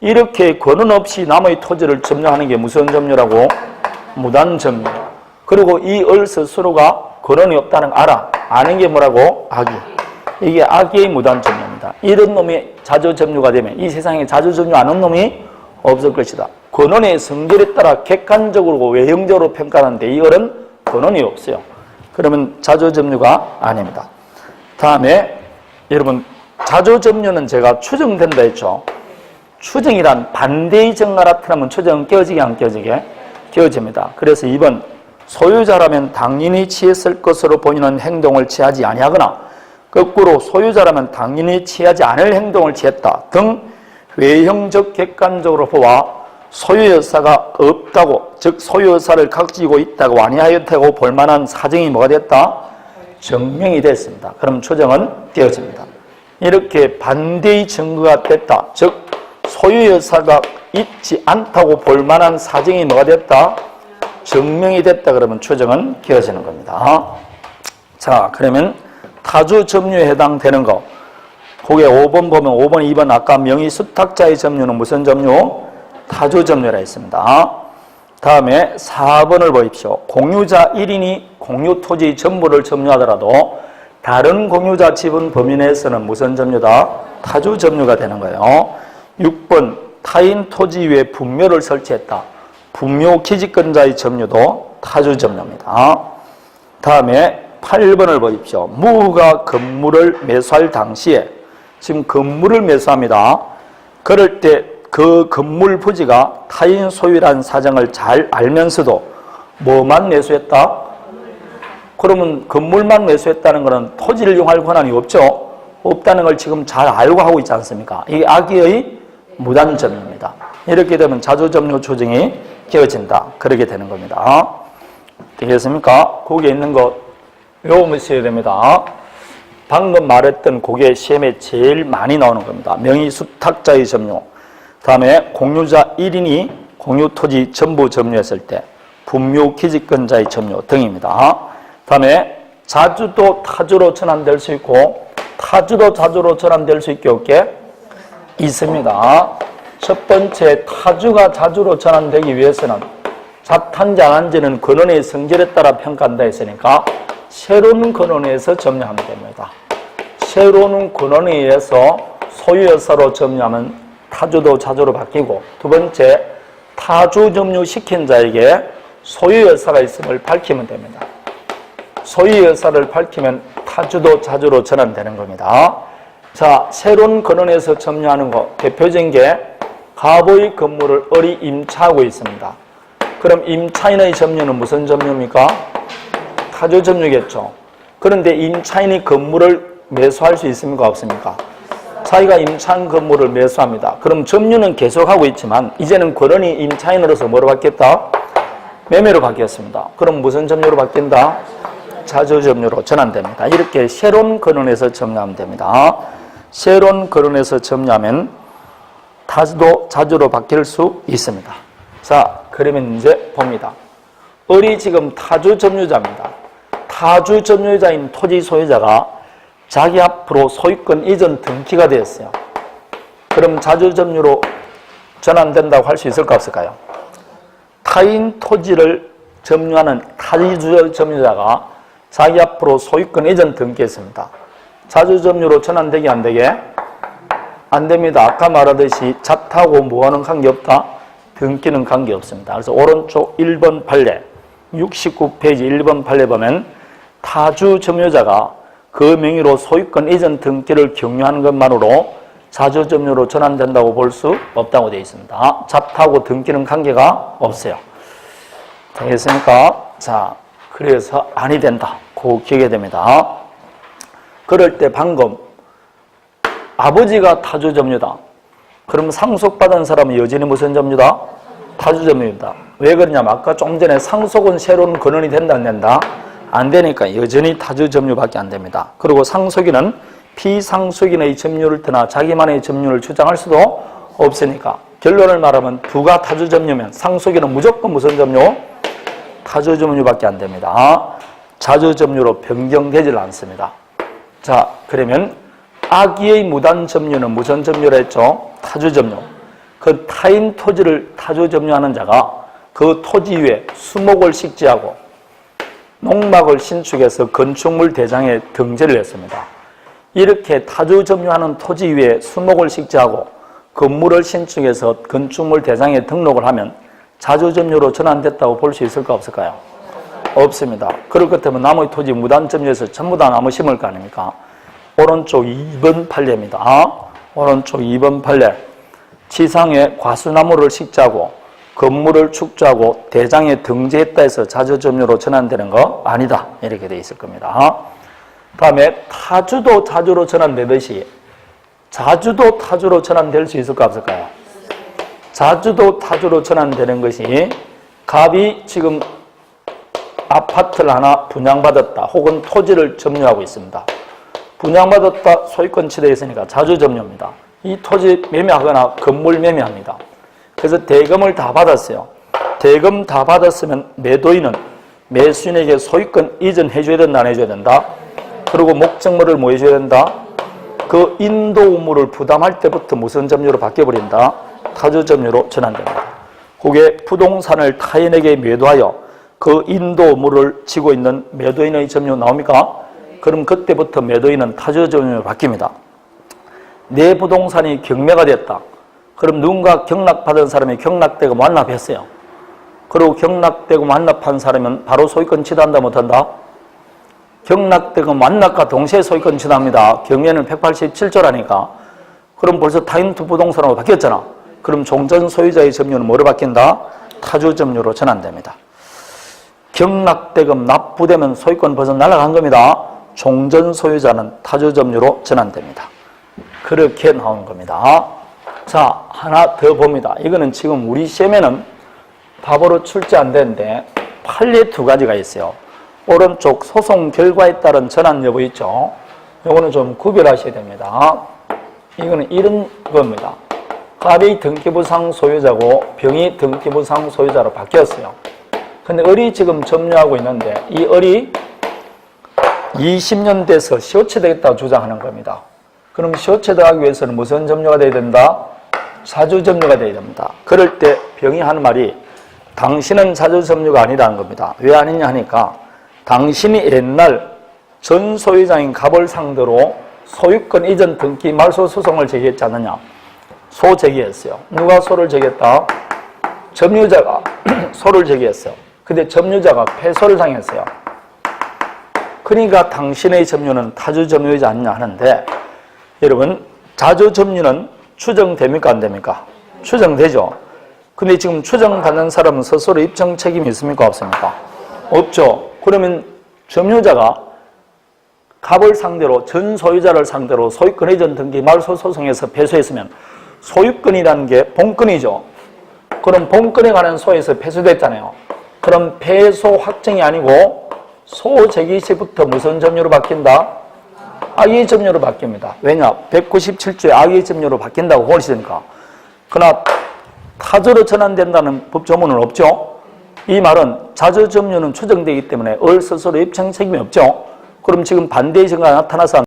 이렇게 권한 없이 남의 토지를 점유하는 게 무슨 점유라고? 무단 점유. 그리고 이 을 스스로가 권한이 없다는 걸 알아. 아는 게 뭐라고? 악의. 이게 악의의 무단 점유입니다. 이런 놈이 자조점유가 되면 이 세상에 자조점유 안 한 놈이 없을 것이다. 권한의 성질에 따라 객관적으로 외형적으로 평가하는데 이 을은 권한이 없어요. 그러면 자조점유가 아닙니다. 다음에 여러분 자조점유는 제가 추정된다 했죠. 추정이란 반대의 정과 나타나면 추정은 깨어지게 안 깨어지게? 깨어집니다. 그래서 2번 소유자라면 당연히 취했을 것으로 보이는 행동을 취하지 아니하거나 거꾸로 소유자라면 당연히 취하지 않을 행동을 취했다 등 외형적 객관적으로 보아 소유여사가 없다고, 즉 소유여사를 가지고 있다고 아니하였다고 볼만한 사정이 뭐가 됐다? 증명이 됐습니다. 그럼 추정은 띄어집니다. 이렇게 반대의 증거가 됐다, 즉 소유여사가 있지 않다고 볼만한 사정이 뭐가 됐다? 증명이 됐다. 그러면 추정은 끼어지는 겁니다. 자, 그러면 타주 점유에 해당되는 거, 그게 5번 보면 5번, 2번 아까 명의 수탁자의 점유는 무슨 점유? 타주 점유라 했습니다. 다음에 4번을 보십시오. 공유자 1인이 공유 토지 전부를 점유하더라도 다른 공유자 지분 범위 내에서는 무슨 점유다? 타주 점유가 되는 거예요. 6번 타인 토지 위에 분묘를 설치했다. 분묘 기지권자의 점유도 타주 점유입니다. 다음에 8번을 보십시오. 무가 건물을 매수할 당시에, 지금 건물을 매수합니다. 그럴 때 그 건물 부지가 타인 소유라는 사정을 잘 알면서도 뭐만 매수했다? 그러면 건물만 매수했다는 것은 토지를 이용할 권한이 없죠? 없다는 걸 지금 잘 알고 하고 있지 않습니까? 이게 악의의 무단점유입니다. 이렇게 되면 자조점유 추정이 끼어진다. 그렇게 되는 겁니다. 되겠습니까? 거기에 있는 거 외우셔야 됩니다. 방금 말했던 그게 시험에 제일 많이 나오는 겁니다. 명의 수탁자의 점유, 다음에 공유자 1인이 공유 토지 전부 점유했을 때 분묘 기지권자의 점유 등입니다. 다음에 자주도 타주로 전환될 수 있고 타주도 자주로 전환될 수 있게 없게 있습니다. 첫 번째, 타주가 자주로 전환되기 위해서는 자탄지 안한지는 근원의 성질에 따라 평가한다 했으니까 새로운 근원에서 점유하면 됩니다. 새로운 근원에 의해서 소유여사로 점유하면 타주도 자주로 바뀌고, 두 번째, 타주 점유시킨 자에게 소유여사가 있음을 밝히면 됩니다. 소유여사를 밝히면 타주도 자주로 전환되는 겁니다. 자, 새로운 근원에서 점유하는 거 대표적인 게 갑의 건물을 을이 임차하고 있습니다. 그럼 임차인의 점유는 무슨 점유입니까? 타주 점유겠죠. 그런데 임차인이 건물을 매수할 수 있습니까? 없습니까? 자기가 임차한 건물을 매수합니다. 그럼 점유는 계속하고 있지만 이제는 권한이 임차인으로서 뭐로 바뀌었다? 매매로 바뀌었습니다. 그럼 무슨 점유로 바뀐다? 자주 점유로 전환됩니다. 이렇게 새로운 근원에서 점유하면 됩니다. 새로운 근원에서 점유하면 타주도 자주로 바뀔 수 있습니다. 자, 그러면 이제 봅니다. 을이 지금 타주 점유자입니다. 타주 점유자인 토지 소유자가 자기 앞으로 소유권 이전 등기가 되었어요. 그럼 자주 점유로 전환된다고 할 수 있을까 없을까요? 타인 토지를 점유하는 타주 점유자가 자기 앞으로 소유권 이전 등기했습니다. 자주 점유로 전환되게 안 되게? 안 됩니다. 아까 말하듯이 자타하고 뭐하는 관계없다? 등기는 관계없습니다. 그래서 오른쪽 1번 판례 69페이지 1번 판례 보면 타주 점유자가 그 명의로 소유권 이전 등기를 경유하는 것만으로 자주 점유로 전환된다고 볼 수 없다고 되어 있습니다. 자타하고 등기는 관계가 없어요. 되겠습니까? 자, 그래서 아니 된다. 그 기억해야 됩니다. 그럴 때 방금 아버지가 타주 점유다. 그럼 상속받은 사람은 여전히 무슨 점유다? 타주점유입니다. 왜 그러냐면 아까 좀 전에 상속은 새로운 근원이 된다 안 된다? 안 되니까 여전히 타주점유밖에 안 됩니다. 그리고 상속인은 피상속인의 점유를 떠나 자기만의 점유를 주장할 수도 없으니까 결론을 말하면 부가 타주점유면 상속인은 무조건 무슨 점유? 타주점유밖에 안 됩니다. 자주점유로 변경되질 않습니다. 자, 그러면 악의의 무단점유는 무슨 점유라 했죠? 타주점유. 그 타인 토지를 타주점유하는 자가 그 토지 위에 수목을 식지하고 농막을 신축해서 건축물 대장에 등재를 했습니다. 이렇게 타주점유하는 토지 위에 수목을 식지하고 건물을 신축해서 건축물 대장에 등록을 하면 자주점유로 전환됐다고 볼 수 있을까 없을까요? 없습니다. 그럴 것 같으면 나머지 토지 무단점유해서 전부 다 나무 심을 거 아닙니까? 오른쪽 2번 판례입니다. 오른쪽 2번 판례. 지상에 과수나무를 식자고 건물을 축조하고 대장에 등재했다 해서 자주점유로 전환되는 거 아니다. 이렇게 돼 있을 겁니다. 다음에 타주도 자주로 전환되듯이 자주도 타주로 전환될 수 있을까 없을까요? 자주도 타주로 전환되는 것이 갑이 지금 아파트를 하나 분양받았다 혹은 토지를 점유하고 있습니다. 분양받았다 소유권 취득에 있으니까 자주점유입니다. 이 토지 매매하거나 건물 매매합니다. 그래서 대금을 다 받았어요. 대금 다 받았으면 매도인은 매수인에게 소유권 이전해 줘야 된다 안 해줘야 된다? 그리고 목적물을 뭐 해줘야 된다? 그 인도 의무를 부담할 때부터 무슨 점유로 바뀌어버린다? 타주점유로 전환됩니다. 그게 부동산을 타인에게 매도하여 그 인도 의무를 지고 있는 매도인의 점유 나옵니까? 그럼 그때부터 매도인은 타주점유로 바뀝니다. 내 부동산이 경매가 됐다. 그럼 누군가 경락받은 사람이 경락되고 완납했어요. 그리고 경락되고 완납한 사람은 바로 소유권 취득한다 못한다? 경락되고 완납과 동시에 소유권 취득합니다. 경매는 187조라니까. 그럼 벌써 타인 부동산으로 바뀌었잖아. 그럼 종전 소유자의 점유는 뭐로 바뀐다? 타주점유로 전환됩니다. 경락대금 납부되면 소유권 벌써 날아간 겁니다. 종전 소유자는 타주점유로 전환됩니다. 그렇게 나오는 겁니다. 자, 하나 더 봅니다. 이거는 지금 우리 시험에는 답으로 출제 안 되는데 판례 두 가지가 있어요. 오른쪽 소송 결과에 따른 전환 여부 있죠. 이거는 좀 구별하셔야 됩니다. 이거는 이런 겁니다. 갑이 등기부상 소유자고 병이 등기부상 소유자로 바뀌었어요. 근데 을이 지금 점유하고 있는데 이 을이 20년 돼서 시효체되겠다고 주장하는 겁니다. 그럼 시효체되기 위해서는 무슨 점유가 돼야 된다? 자주점유가 돼야 됩니다. 그럴 때 병이 하는 말이 당신은 자주점유가 아니라는 겁니다. 왜 아니냐 하니까 당신이 옛날 전 소유자인 갑을 상대로 소유권 이전 등기 말소 소송을 제기했지 않느냐? 소 제기했어요. 누가 소를 제기했다? 점유자가 소를 제기했어요. 근데 점유자가 패소를 당했어요. 그러니까 당신의 점유는 타주점유이지 않느냐 하는데 여러분 자주점유는 추정됩니까 안 됩니까? 추정되죠. 근데 지금 추정받는 사람은 스스로 입증 책임이 있습니까 없습니까? 없죠. 그러면 점유자가 갑을 상대로 전 소유자를 상대로 소유권 이전 등기 말소 소송에서 패소했으면 소유권이라는 게 본권이죠. 그럼 본권에 관한 소에서 패소됐잖아요. 그럼 패소 확정이 아니고 소 제기 시부터 무슨 점유로 바뀐다? 악의 점유로 바뀝니다. 왜냐? 197조에 악의 점유로 바뀐다고 보시니까. 그러나 타주로 전환된다는 법조문은 없죠. 이 말은 자주점유는 추정되기 때문에 을 스스로 입증 책임이 없죠. 그럼 지금 반대의 증거가 나타나서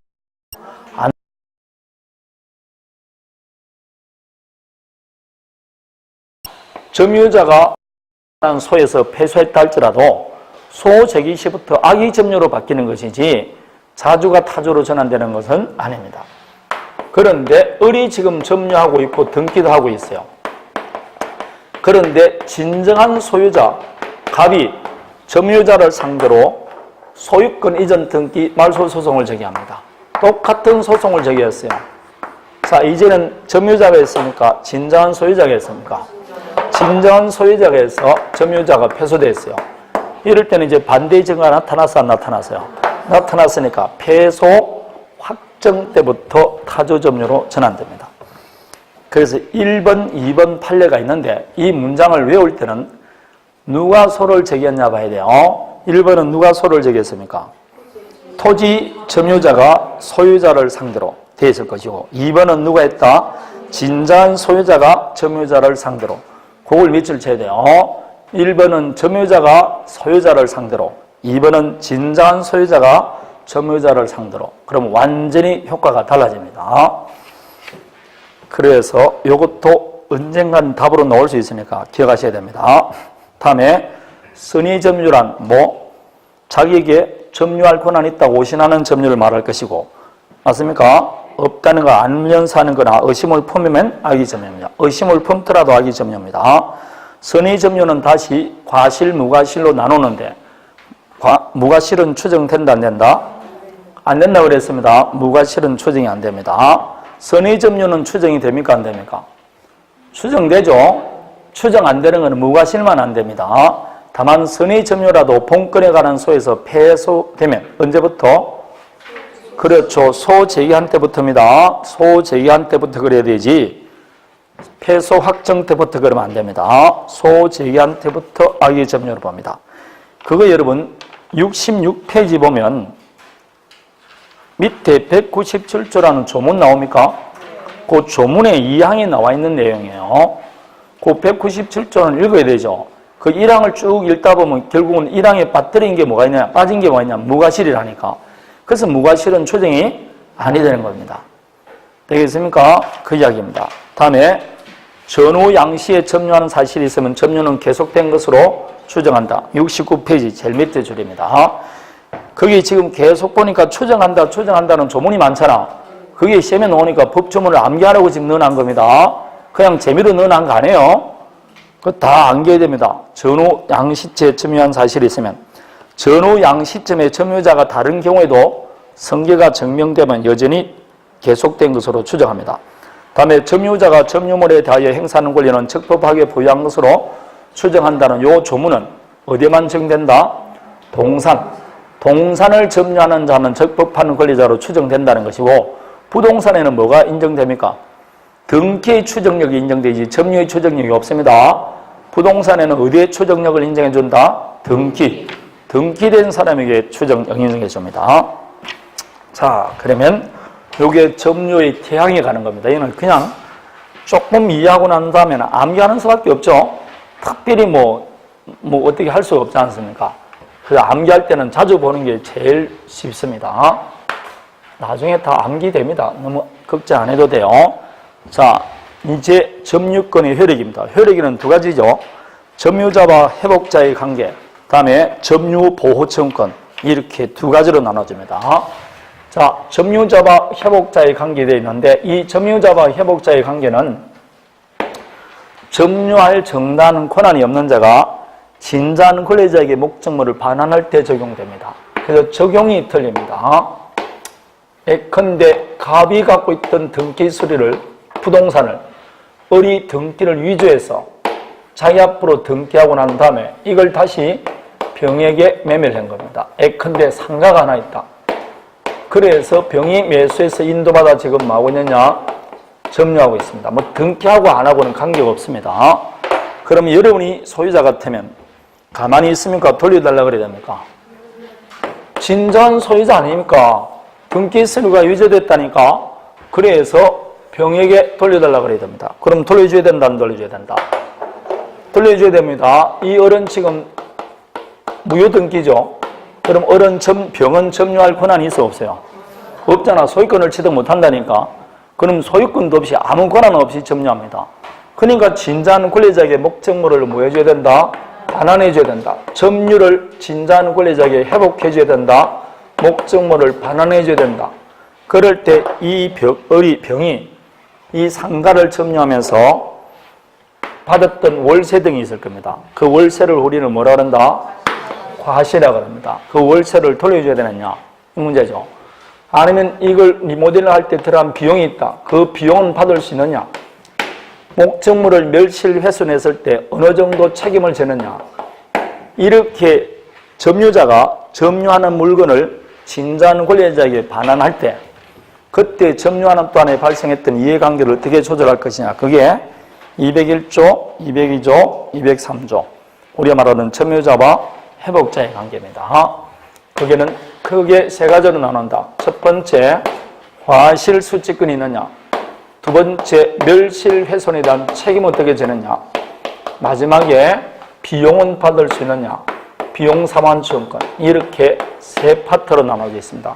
점유자가 소에서 패소했다 할지라도 소 제기 시부터 악의 점유로 바뀌는 것이지 자주가 타주로 전환되는 것은 아닙니다. 그런데 을이 지금 점유하고 있고 등기도 하고 있어요. 그런데 진정한 소유자 갑이 점유자를 상대로 소유권 이전 등기 말소 소송을 제기합니다. 똑같은 소송을 제기했어요. 자, 이제는 점유자가 있으니까 진정한 소유자가 있습니까? 진정한 소유자가 해서 점유자가 패소됐어요. 이럴 때는 이제 반대의 증거가 나타났어 안 나타났어요? 나타났으니까 패소 확정 때부터 타주점유로 전환됩니다. 그래서 1번, 2번 판례가 있는데 이 문장을 외울 때는 누가 소를 제기했냐 봐야 돼요. 1번은 누가 소를 제기했습니까? 토지 점유자가 소유자를 상대로 되어 있을 것이고, 2번은 누가 했다? 진자한 소유자가 점유자를 상대로. 그걸 밑줄 쳐야 돼요. 1번은 점유자가 소유자를 상대로, 2번은 진자한 소유자가 점유자를 상대로. 그럼 완전히 효과가 달라집니다. 그래서 이것도 언젠간 답으로 나올 수 있으니까 기억하셔야 됩니다. 다음에 선의점유란 자기에게 점유할 권한이 있다고 오신하는 점유를 말할 것이고, 맞습니까? 없다는 거 알면서 하는 거나 의심을 품으면 악의점유입니다. 의심을 품더라도 악의점유입니다. 선의점유는 다시 과실, 무과실로 나누는데 무과실은 추정된다 안 된다? 안 된다고 그랬습니다. 무과실은 추정이 안 됩니다. 선의점유는 추정이 됩니까 안 됩니까? 추정되죠. 추정 안 되는 것은 무과실만 안 됩니다. 다만 선의점유라도 본건에 관한 소에서 패소되면 언제부터? 그렇죠. 소제기한 때부터입니다. 소제기한 때부터 그래야 되지 패소 확정 때부터 그러면 안 됩니다. 소제기한 때부터 악의점유를 봅니다. 그거 여러분 66페이지 보면 밑에 197조라는 조문 나옵니까? 그 조문에 2항에 나와 있는 내용이에요. 그 197조는 읽어야 되죠. 그 1항을 쭉 읽다 보면 결국은 1항에 빠뜨린 게 뭐가 있냐, 빠진 게 뭐가 있냐, 무과실이라니까. 그래서 무과실은 추정이 아니 되는 겁니다. 되겠습니까? 그 이야기입니다. 다음에 전후 양시에 점유하는 사실이 있으면 점유는 계속된 것으로 추정한다. 69페이지 제일 밑에 줄입니다. 거기 지금 계속 보니까 추정한다는 조문이 많잖아. 그게 시험에 나오니까 법조문을 암기하라고 지금 넣어놓은 겁니다. 그냥 재미로 넣어놓은 거 아니에요. 그거 다 암기해야 됩니다. 전후 양시에 점유한 사실이 있으면 전후 양시점의 점유자가 다른 경우에도 성계가 증명되면 여전히 계속된 것으로 추정합니다. 다음에 점유자가 점유물에 대하여 행사하는 권리는 적법하게 보유한 것으로 추정한다는 이 조문은 어디에만 적용된다? 동산을 점유하는 자는 적법한 권리자로 추정된다는 것이고, 부동산에는 뭐가 인정됩니까? 등기의 추정력이 인정되지 점유의 추정력이 없습니다. 부동산에는 어디에 추정력을 인정해 준다? 등기된 사람에게 추정력 인정해 줍니다. 자, 그러면 요게 점유의 태양에 가는 겁니다. 이는 그냥 조금 이해하고 난 다음에 암기하는 수밖에 없죠. 특별히 뭐 어떻게 할 수가 없지 않습니까? 그래서 암기할 때는 자주 보는 게 제일 쉽습니다. 나중에 다 암기됩니다. 너무 걱정 안 해도 돼요. 자, 이제 점유권의 효력입니다. 효력에는 두 가지죠. 점유자와 회복자의 관계, 다음에 점유보호청권, 이렇게 두 가지로 나눠집니다. 자, 점유자와 회복자의 관계에 되어 있는데, 이 점유자와 회복자의 관계는 점유할 정당한 권한이 없는 자가 진자한 권리자에게 목적물을 반환할 때 적용됩니다. 그래서 적용이 틀립니다. 예컨대 갑이 갖고 있던 등기 수리를, 부동산을 을이 등기를 위조해서 자기 앞으로 등기하고 난 다음에 이걸 다시 병에게 매매를 한 겁니다. 예컨대 상가가 하나 있다. 그래서 병이 매수해서 인도받아 지금 뭐하고 있느냐? 점유하고 있습니다. 뭐 등기하고 안 하고는 관계가 없습니다. 그러면 여러분이 소유자 같으면 가만히 있습니까? 돌려달라 그래야 됩니까? 진정한 소유자 아닙니까? 등기 서류가 위조됐다니까. 그래서 병에게 돌려달라 그래야 됩니다. 그럼 돌려줘야 된다, 안 돌려줘야 된다? 돌려줘야 됩니다. 이 을은 지금 무효등기죠. 그럼 병은 점유할 권한이 있어 없어요? 없잖아. 소유권을 취득 못한다니까. 그럼 소유권도 없이 아무 권한 없이 점유합니다. 그러니까 진자한 권리자에게 목적물을 뭐 해줘야 된다? 반환해줘야 된다. 점유를 진자한 권리자에게 회복해줘야 된다. 목적물을 반환해줘야 된다. 그럴 때 이 병이 이 상가를 점유하면서 받았던 월세 등이 있을 겁니다. 그 월세를 우리는 뭐라 그런다? 과시라고 합니다. 그 월세를 돌려줘야 되느냐? 이 문제죠. 아니면 이걸 리모델링 할 때 들어간 비용이 있다. 그 비용은 받을 수 있느냐? 목적물을 멸실 훼손했을 때 어느 정도 책임을 지느냐? 이렇게 점유자가 점유하는 물건을 진자한 권리자에게 반환할 때 그때 점유하는 동안에 발생했던 이해관계를 어떻게 조절할 것이냐. 그게 201조, 202조, 203조. 우리가 말하는 점유자와 회복자의 관계입니다. 거기는 크게 세 가지로 나눈다. 첫 번째, 과실수취권이 있느냐. 두 번째, 멸실훼손에 대한 책임은 어떻게 지느냐. 마지막에 비용은 받을 수 있느냐. 비용상환지원권. 이렇게 세 파트로 나눠져 있습니다.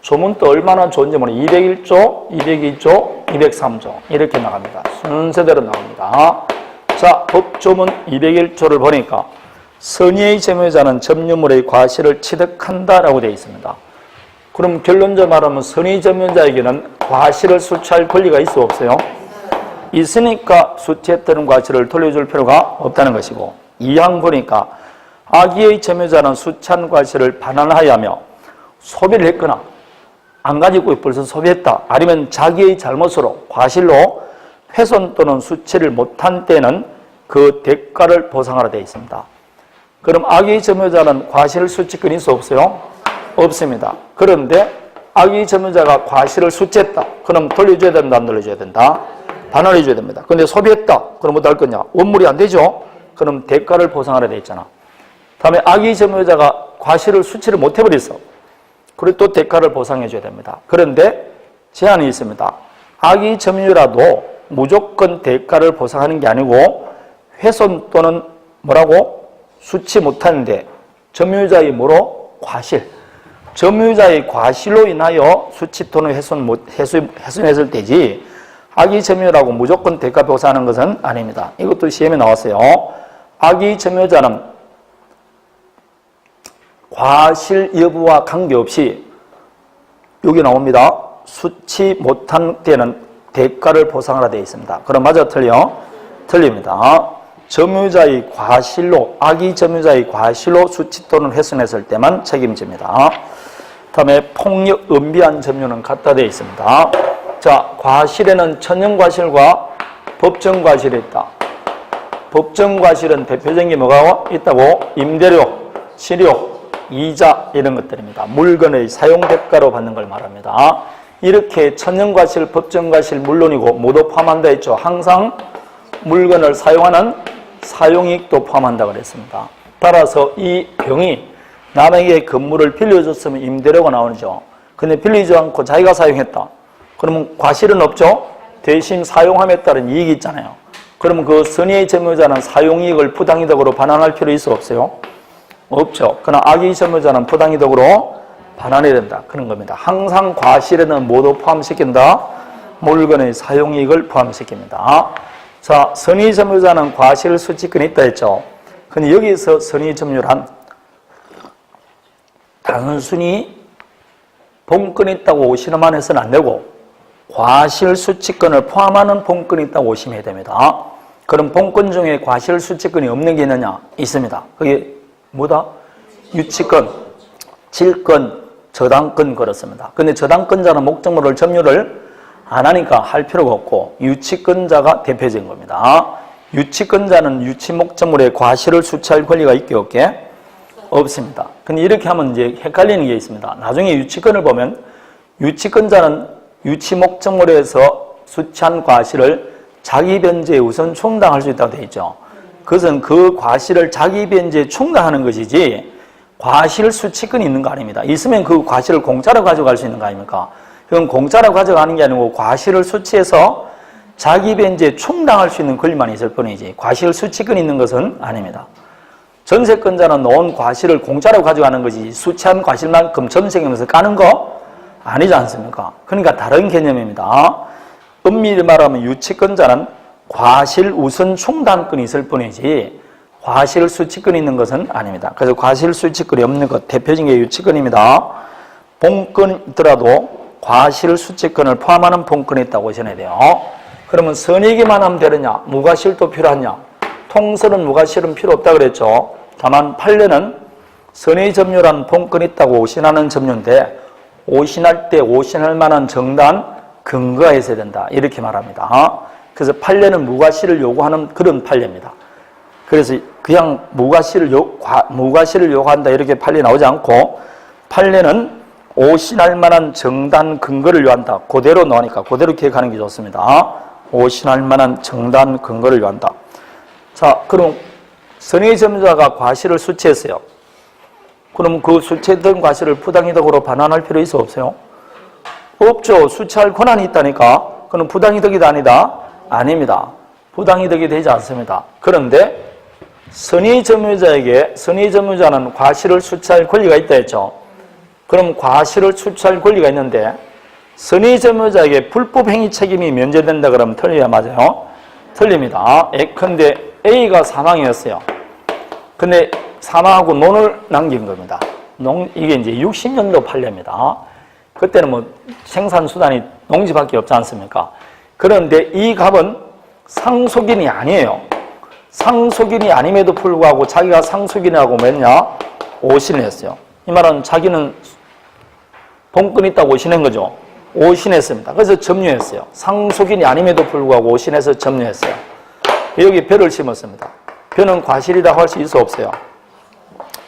조문도 얼마나 좋은지 모르는 201조, 202조, 203조 이렇게 나갑니다. 순서대로 나옵니다. 자, 법조문 201조를 보니까 선의의 점유자는 점유물의 과실을 취득한다라고 되어 있습니다. 그럼 결론적으로 말하면 선의 점유자에게는 과실을 수취할 권리가 있어 없어요? 있으니까 수취했던 과실을 돌려줄 필요가 없다는 것이고, 2항 보니까 악의의 점유자는 수취한 과실을 반환하여하며 소비를 했거나 안 가지고 벌써 소비했다. 아니면 자기의 잘못으로 과실로 훼손 또는 수취를 못한 때는 그 대가를 보상하라 되어 있습니다. 그럼 악의 점유자는 과실 수취권이 있어 없어요? 없습니다. 그런데 악의 점유자가 과실을 수취했다. 그럼 돌려줘야 된다, 안 돌려줘야 된다? 반환해줘야 됩니다. 그런데 소비했다. 그럼 뭐 할 거냐? 원물이 안 되죠? 그럼 대가를 보상하라 되어 있잖아. 다음에 악의 점유자가 과실을 수취를 못 해버렸어. 그리고 또 대가를 보상해줘야 됩니다. 그런데 제한이 있습니다. 악의 점유라도 무조건 대가를 보상하는 게 아니고 훼손 또는 뭐라고? 수취 못하는데 점유자의 뭐로? 과실. 점유자의 과실로 인하여 수취 또는 훼손했을 때지 악의 점유라고 무조건 대가 보상하는 것은 아닙니다. 이것도 시험에 나왔어요. 악의 점유자는 과실 여부와 관계없이 여기 나옵니다. 수취 못한 때는 대가를 보상하라 되어 있습니다. 그럼 맞아 틀려? 틀립니다. 점유자의 과실로, 악의 점유자의 과실로 수취 또는 훼손했을 때만 책임집니다. 다음에 폭력, 은비한 점유는 같다 되어 있습니다. 자, 과실에는 천연과실과 법정과실이 있다. 법정과실은 대표적인 게 뭐가 있다고? 임대료, 치료, 이자 이런 것들입니다. 물건의 사용대가로 받는 걸 말합니다. 이렇게 천연과실, 법정과실 물론이고 모두 포함한다 했죠. 항상 물건을 사용하는 사용이익도 포함한다고 그랬습니다. 따라서 이 병이 남에게 건물을 빌려줬으면 임대료가 나오죠. 근데 빌리지 않고 자기가 사용했다. 그러면 과실은 없죠? 대신 사용함에 따른 이익이 있잖아요. 그러면 그 선의의 점유자는 사용이익을 부당이득으로 반환할 필요 있어 없어요? 없죠. 그러나 악의 점유자는 부당이득으로 반환해야 된다. 그런 겁니다. 항상 과실에는 모두 포함시킨다. 물건의 사용이익을 포함시킵니다. 자, 선의 점유자는 과실 수취권이 있다 했죠. 근데 여기서 선의 점유란 단순히 본권이 있다고 오시는만 해서는 안 되고 과실 수취권을 포함하는 본권이 있다고 오시면 됩니다. 그럼 본권 중에 과실 수취권이 없는 게 있느냐? 있습니다. 그게 뭐다? 유치권, 질권, 저당권 그렇습니다. 근데 저당권자는 목적물을 점유를 안 하니까 할 필요가 없고 유치권자가 대표적인 겁니다. 유치권자는 유치 목적물의 과실을 수취할 권리가 있게 없게? 없습니다. 근데 이렇게 하면 이제 헷갈리는 게 있습니다. 나중에 유치권을 보면 유치권자는 유치 목적물에서 수취한 과실을 자기 변제에 우선 충당할 수 있다고 되어 있죠. 그것은 그 과실을 자기 변제에 충당하는 것이지 과실 수취권이 있는 거 아닙니다. 있으면 그 과실을 공짜로 가져갈 수 있는 거 아닙니까? 그건 공짜로 가져가는 게 아니고 과실을 수취해서 자기 변제에 충당할 수 있는 권리만 있을 뿐이지 과실 수취권이 있는 것은 아닙니다. 전세권자는 놓은 과실을 공짜로 가져가는 것이 수취한 과실만큼 전세금에서 까는 거 아니지 않습니까? 그러니까 다른 개념입니다. 엄밀히 말하면 유치권자는 과실 우선 충당권이 있을 뿐이지 과실 수취권이 있는 것은 아닙니다. 그래서 과실 수취권이 없는 것 대표적인 게 유치권입니다. 본권이 있더라도 과실 수취권을 포함하는 본권이 있다고 보셔야 돼요. 그러면 선의기만 하면 되느냐? 무과실도 필요하냐? 통설은 무과실은 필요 없다 그랬죠. 다만 판례는 선의 점유라는 본권이 있다고 오신하는 점유인데 오신할 때 오신할 만한 정당한 근거가 있어야 된다. 이렇게 말합니다. 그래서 판례는 무과실을 요구하는 그런 판례입니다. 그래서 그냥 무과실을 요구한다 이렇게 판례 나오지 않고 판례는 오신할 만한 정단 근거를 요한다. 그대로 나오니까 그대로 기억하는 게 좋습니다. 오신할 만한 정단 근거를 요한다. 자, 그럼 선의점유자가 과실을 수취했어요. 그럼 그 수취했던 과실을 부당이득으로 반환할 필요 있어 없어요? 없죠. 수취할 권한이 있다니까. 그럼 부당이득이다 아니다? 아닙니다. 부당이득이 되지 않습니다. 그런데 선의점유자는 과실을 수취할 권리가 있다 했죠. 그럼 과실을 수취할 권리가 있는데 선의점유자에게 불법행위 책임이 면제된다 그러면 틀려야 맞아요? 틀립니다. 근데 A가 사망이었어요. 근데 사망하고 논을 남긴 겁니다. 이게 이제 60년도 판례입니다. 그때는 뭐 생산수단이 농지밖에 없지 않습니까? 그런데 이 갑은 상속인이 아니에요. 상속인이 아님에도 불구하고 자기가 상속인이라고 뭐했냐? 오신을 했어요. 이 말은 자기는 본권 있다고 오신한 거죠. 오신했습니다. 그래서 점유했어요. 상속인이 아님에도 불구하고 오신해서 점유했어요. 여기 벼를 심었습니다. 벼는 과실이라고 할 수 있어 없어요?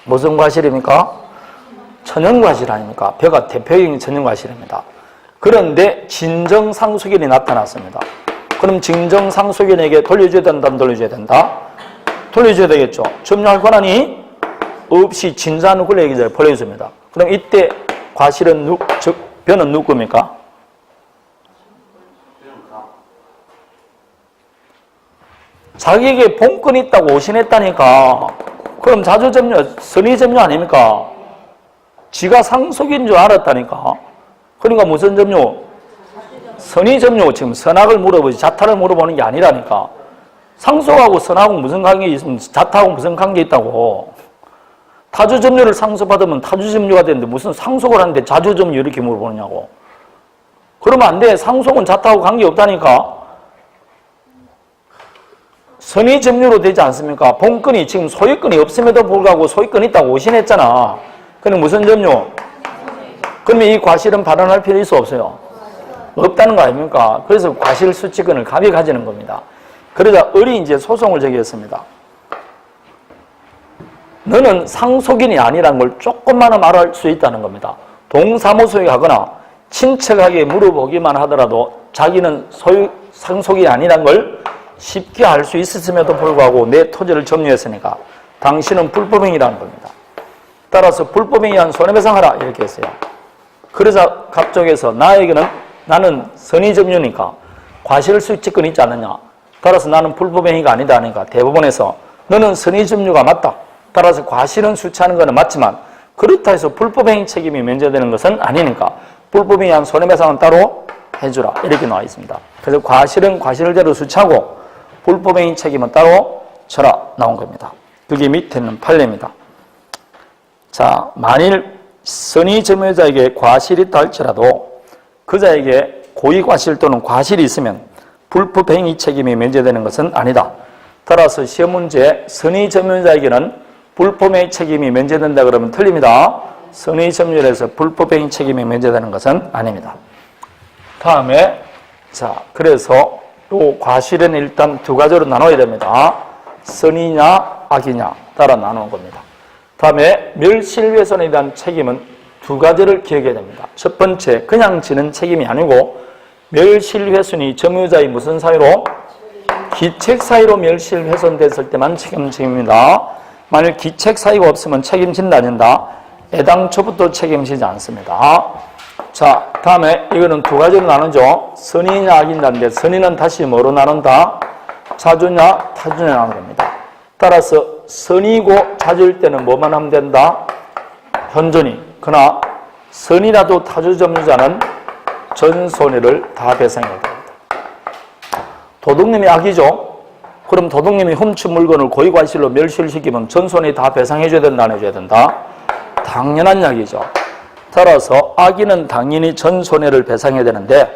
무슨 과실입니까? 천연과실 아닙니까? 벼가 대표적인 천연과실입니다. 그런데 진정상속인이 나타났습니다. 그럼 진정상속인에게 돌려줘야 된다, 안 돌려줘야 된다? 돌려줘야 되겠죠. 점유할 권한이 없이 진짜하는 권리에게 벌려줍니다. 그럼 이때 과실은 즉 벼는 누구 겁니까? 자기에게 본권이 있다고 오신했다니까. 그럼 자주점유, 선의점유 아닙니까? 지가 상속인 줄 알았다니까. 그러니까 무슨 점유? 선의점유. 지금 선악을 물어보지 자타를 물어보는 게 아니라니까. 상속하고 선악하고 무슨 관계 있으면 자타하고 무슨 관계 있다고. 타주점유를 상속받으면 타주점유가 되는데 무슨 상속을 하는데 자주점유 이렇게 물어보느냐고. 그러면 안 돼. 상속은 자타하고 관계없다니까. 선의점유로 되지 않습니까? 본권이 지금 소유권이 없음에도 불구하고 소유권이 있다고 오신했잖아. 그럼 무슨 점유? 그러면 이 과실은 발언할 필요 있어 없어요? 없다는 거 아닙니까? 그래서 과실 수취권을 갑이 가지는 겁니다. 그러자 을이 이제 소송을 제기했습니다. 너는 상속인이 아니라는 걸 조금만 말할 수 있다는 겁니다. 동사무소에 가거나 친척에게 물어보기만 하더라도 자기는 상속인이 아니라는 걸 쉽게 알 수 있었음에도 불구하고 내 토지를 점유했으니까 당신은 불법행위라는 겁니다. 따라서 불법행위한 손해배상하라 이렇게 했어요. 그러자 갑쪽에서 나는 선의점유니까 과실수취권 있지 않느냐. 따라서 나는 불법행위가 아니다 하니까 대법원에서 너는 선의점유가 맞다. 따라서 과실은 수취하는 것은 맞지만 그렇다 해서 불법행위 책임이 면제되는 것은 아니니까 불법행위한 손해배상은 따로 해주라 이렇게 나와 있습니다. 그래서 과실은 과실대로 수취하고 불법행위 책임은 따로 쳐라 나온 겁니다. 그게 밑에 있는 판례입니다. 자, 만일 선의점유자에게 과실이 있다 할지라도 그자에게 고의과실 또는 과실이 있으면 불법행위 책임이 면제되는 것은 아니다. 따라서 시험 문제 선의점유자에게는 불법행위 책임이 면제된다 그러면 틀립니다. 선의점유에서 불법행위 책임이 면제되는 것은 아닙니다. 다음에 자, 그래서 요 과실은 일단 두 가지로 나눠야 됩니다. 선의냐 악이냐 따라 나누는 겁니다. 다음에 멸실훼손에 대한 책임은 두 가지를 기억해야 됩니다. 첫 번째, 그냥 지는 책임이 아니고 멸실훼손이 점유자의 무슨 사유로? 기책 사유로 멸실훼손됐을 때만 책임집니다. 만일 기책 사유가 없으면 책임진다 아닌다? 애당초부터 책임지지 않습니다. 자, 다음에 이거는 두 가지로 나누죠. 선의냐 악이냐인데 선의는 다시 뭐로 나눈다? 자주냐 타주냐 나누는 겁니다. 따라서 선의고 자주일 때는 뭐만 하면 된다? 현존이. 그러나 선의라도 타주점유자는 전 손해를 다 배상해야 됩니다. 도둑님이 악이죠. 그럼 도둑님이 훔친 물건을 고의과실로 멸실시키면 전 손해 다 배상해줘야 된다 안 해줘야 된다? 당연한 이야기죠. 따라서 악인은 당연히 전 손해를 배상해야 되는데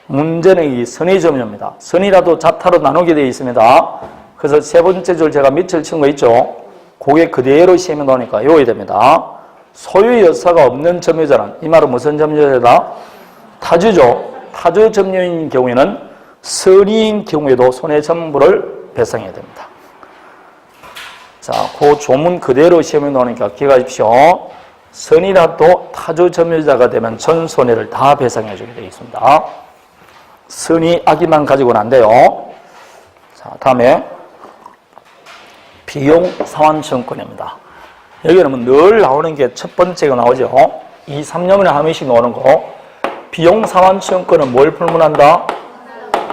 문제는 이 선의점유입니다. 선의라도 자타로 나누게 되어 있습니다. 그래서 세 번째 줄 제가 밑을 친 거 있죠. 그게 그대로 시험에 나오니까 외워야 됩니다. 소유 여사가 없는 점유자는 이 말은 무슨 점유자다? 타주죠. 타주 점유인 경우에는 선의인 경우에도 손해 전부를 배상해야 됩니다. 자, 그 조문 그대로 시험에 나오니까 기억하십시오. 선이라도 타주 점유자가 되면 전 손해를 다 배상해 주게 되어 있습니다. 선이 악의만 가지고는 안 돼요. 자, 다음에 비용 상환청구권입니다. 여기는 늘 나오는 게 첫 번째가 나오죠. 2, 3년에 한 번씩 나오는 거. 비용 상환청구권은 뭘 불문한다?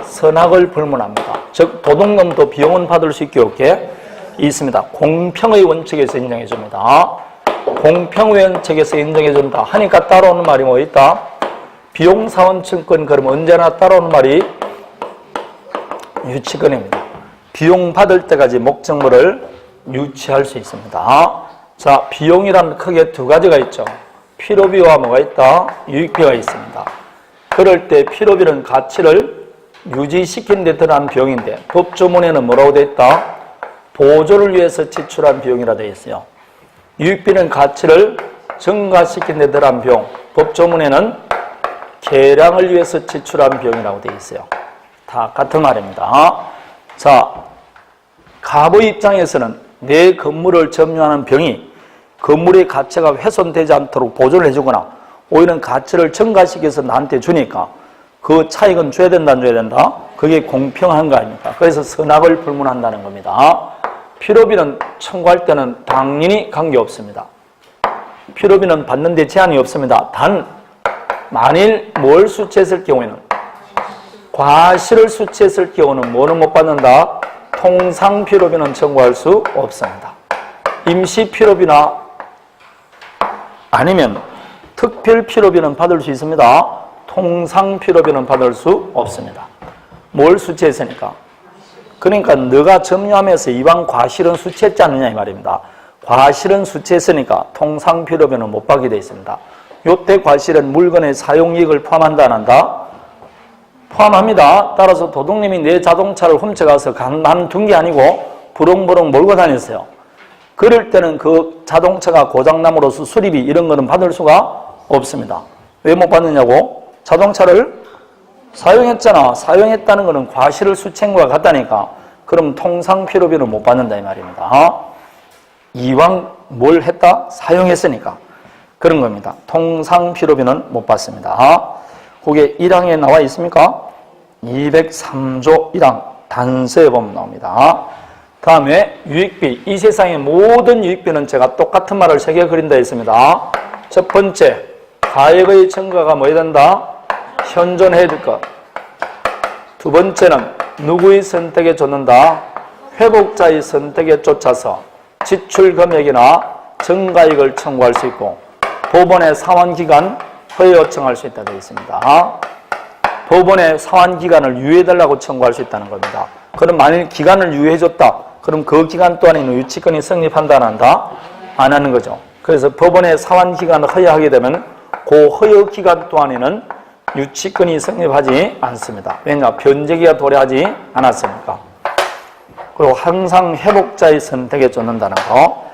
선악을 불문합니다. 즉 도둑놈도 비용은 받을 수 있게 없게 있습니다. 공평의 원칙에서 인정해 줍니다. 공평의 원칙에서 인정해 준다 하니까 따라오는 말이 뭐 있다? 비용 상환청구권 그러면 언제나 따라오는 말이 유치권입니다. 비용 받을 때까지 목적물을 유치할 수 있습니다. 자, 비용이란 크게 두 가지가 있죠. 필요비와 뭐가 있다? 유익비가 있습니다. 그럴 때 필요비는 가치를 유지시키는 데 들어간 비용인데 법조문에는 뭐라고 되어 있다? 보조를 위해서 지출한 비용이라 되어 있어요. 유익비는 가치를 증가시키는 데 들어간 비용. 법조문에는 계량을 위해서 지출한 비용이라고 되어 있어요. 다 같은 말입니다. 자, 갑의 입장에서는 내 건물을 점유하는 병이 건물의 가치가 훼손되지 않도록 보조를 해주거나 오히려 가치를 증가시켜서 나한테 주니까 그 차익은 줘야 된다 안 줘야 된다? 그게 공평한 거 아닙니까? 그래서 선악을 불문한다는 겁니다. 필요비는 청구할 때는 당연히 관계없습니다. 필요비는 받는 데 제한이 없습니다. 단 만일 뭘 수취했을 경우에는 과실을 수취했을 경우는 뭐는 못 받는다? 통상 필요비는 청구할 수 없습니다. 임시 필요비나 아니면 특별 필요비는 받을 수 있습니다. 통상 필요비는 받을 수 없습니다. 뭘 수취했으니까? 그러니까 너가 점유하면서 이왕 과실은 수취했지 않느냐 이 말입니다. 과실은 수취했으니까 통상 필요비는 못 받게 되어 있습니다. 요때 과실은 물건의 사용이익을 포함한다 안 한다? 포함합니다. 따라서 도둑님이 내 자동차를 훔쳐가서 가만둔 게 아니고 부릉부릉 몰고 다녔어요. 그럴 때는 그 자동차가 고장남으로써 수리비 이런 거는 받을 수가 없습니다. 왜 못 받느냐고? 자동차를 사용했잖아. 사용했다는 거는 과실을 수취한 것과 같다니까. 그럼 통상 필요비는 못 받는다 이 말입니다. 이왕 뭘 했다? 사용했으니까. 그런 겁니다. 통상 필요비는 못 받습니다. 그게 1항에 나와 있습니까? 203조 1항 단서에 보면 나옵니다. 다음에 유익비. 이 세상의 모든 유익비는 제가 똑같은 말을 3개 그린다 했습니다. 첫 번째, 가액의 증가가 뭐 해야 된다? 현존해야 될 것. 두 번째는 누구의 선택에 쫓는다? 회복자의 선택에 쫓아서 지출 금액이나 증가액을 청구할 수 있고 법원의 상환기간 허위 요청할 수 있다 되어 있습니다. 법원의 상환기간을 유예해달라고 청구할 수 있다는 겁니다. 그럼 만일 기간을 유예해줬다. 그럼 그 기간 동안에는 유치권이 성립한다 안 한다? 안 하는 거죠. 그래서 법원의 상환기간을 허용하게 되면 그 허용 기간 동안에는 유치권이 성립하지 않습니다. 왜냐? 변제기가 도래하지 않았으니까. 그리고 항상 회복자의 선택에 쫓는다는 거.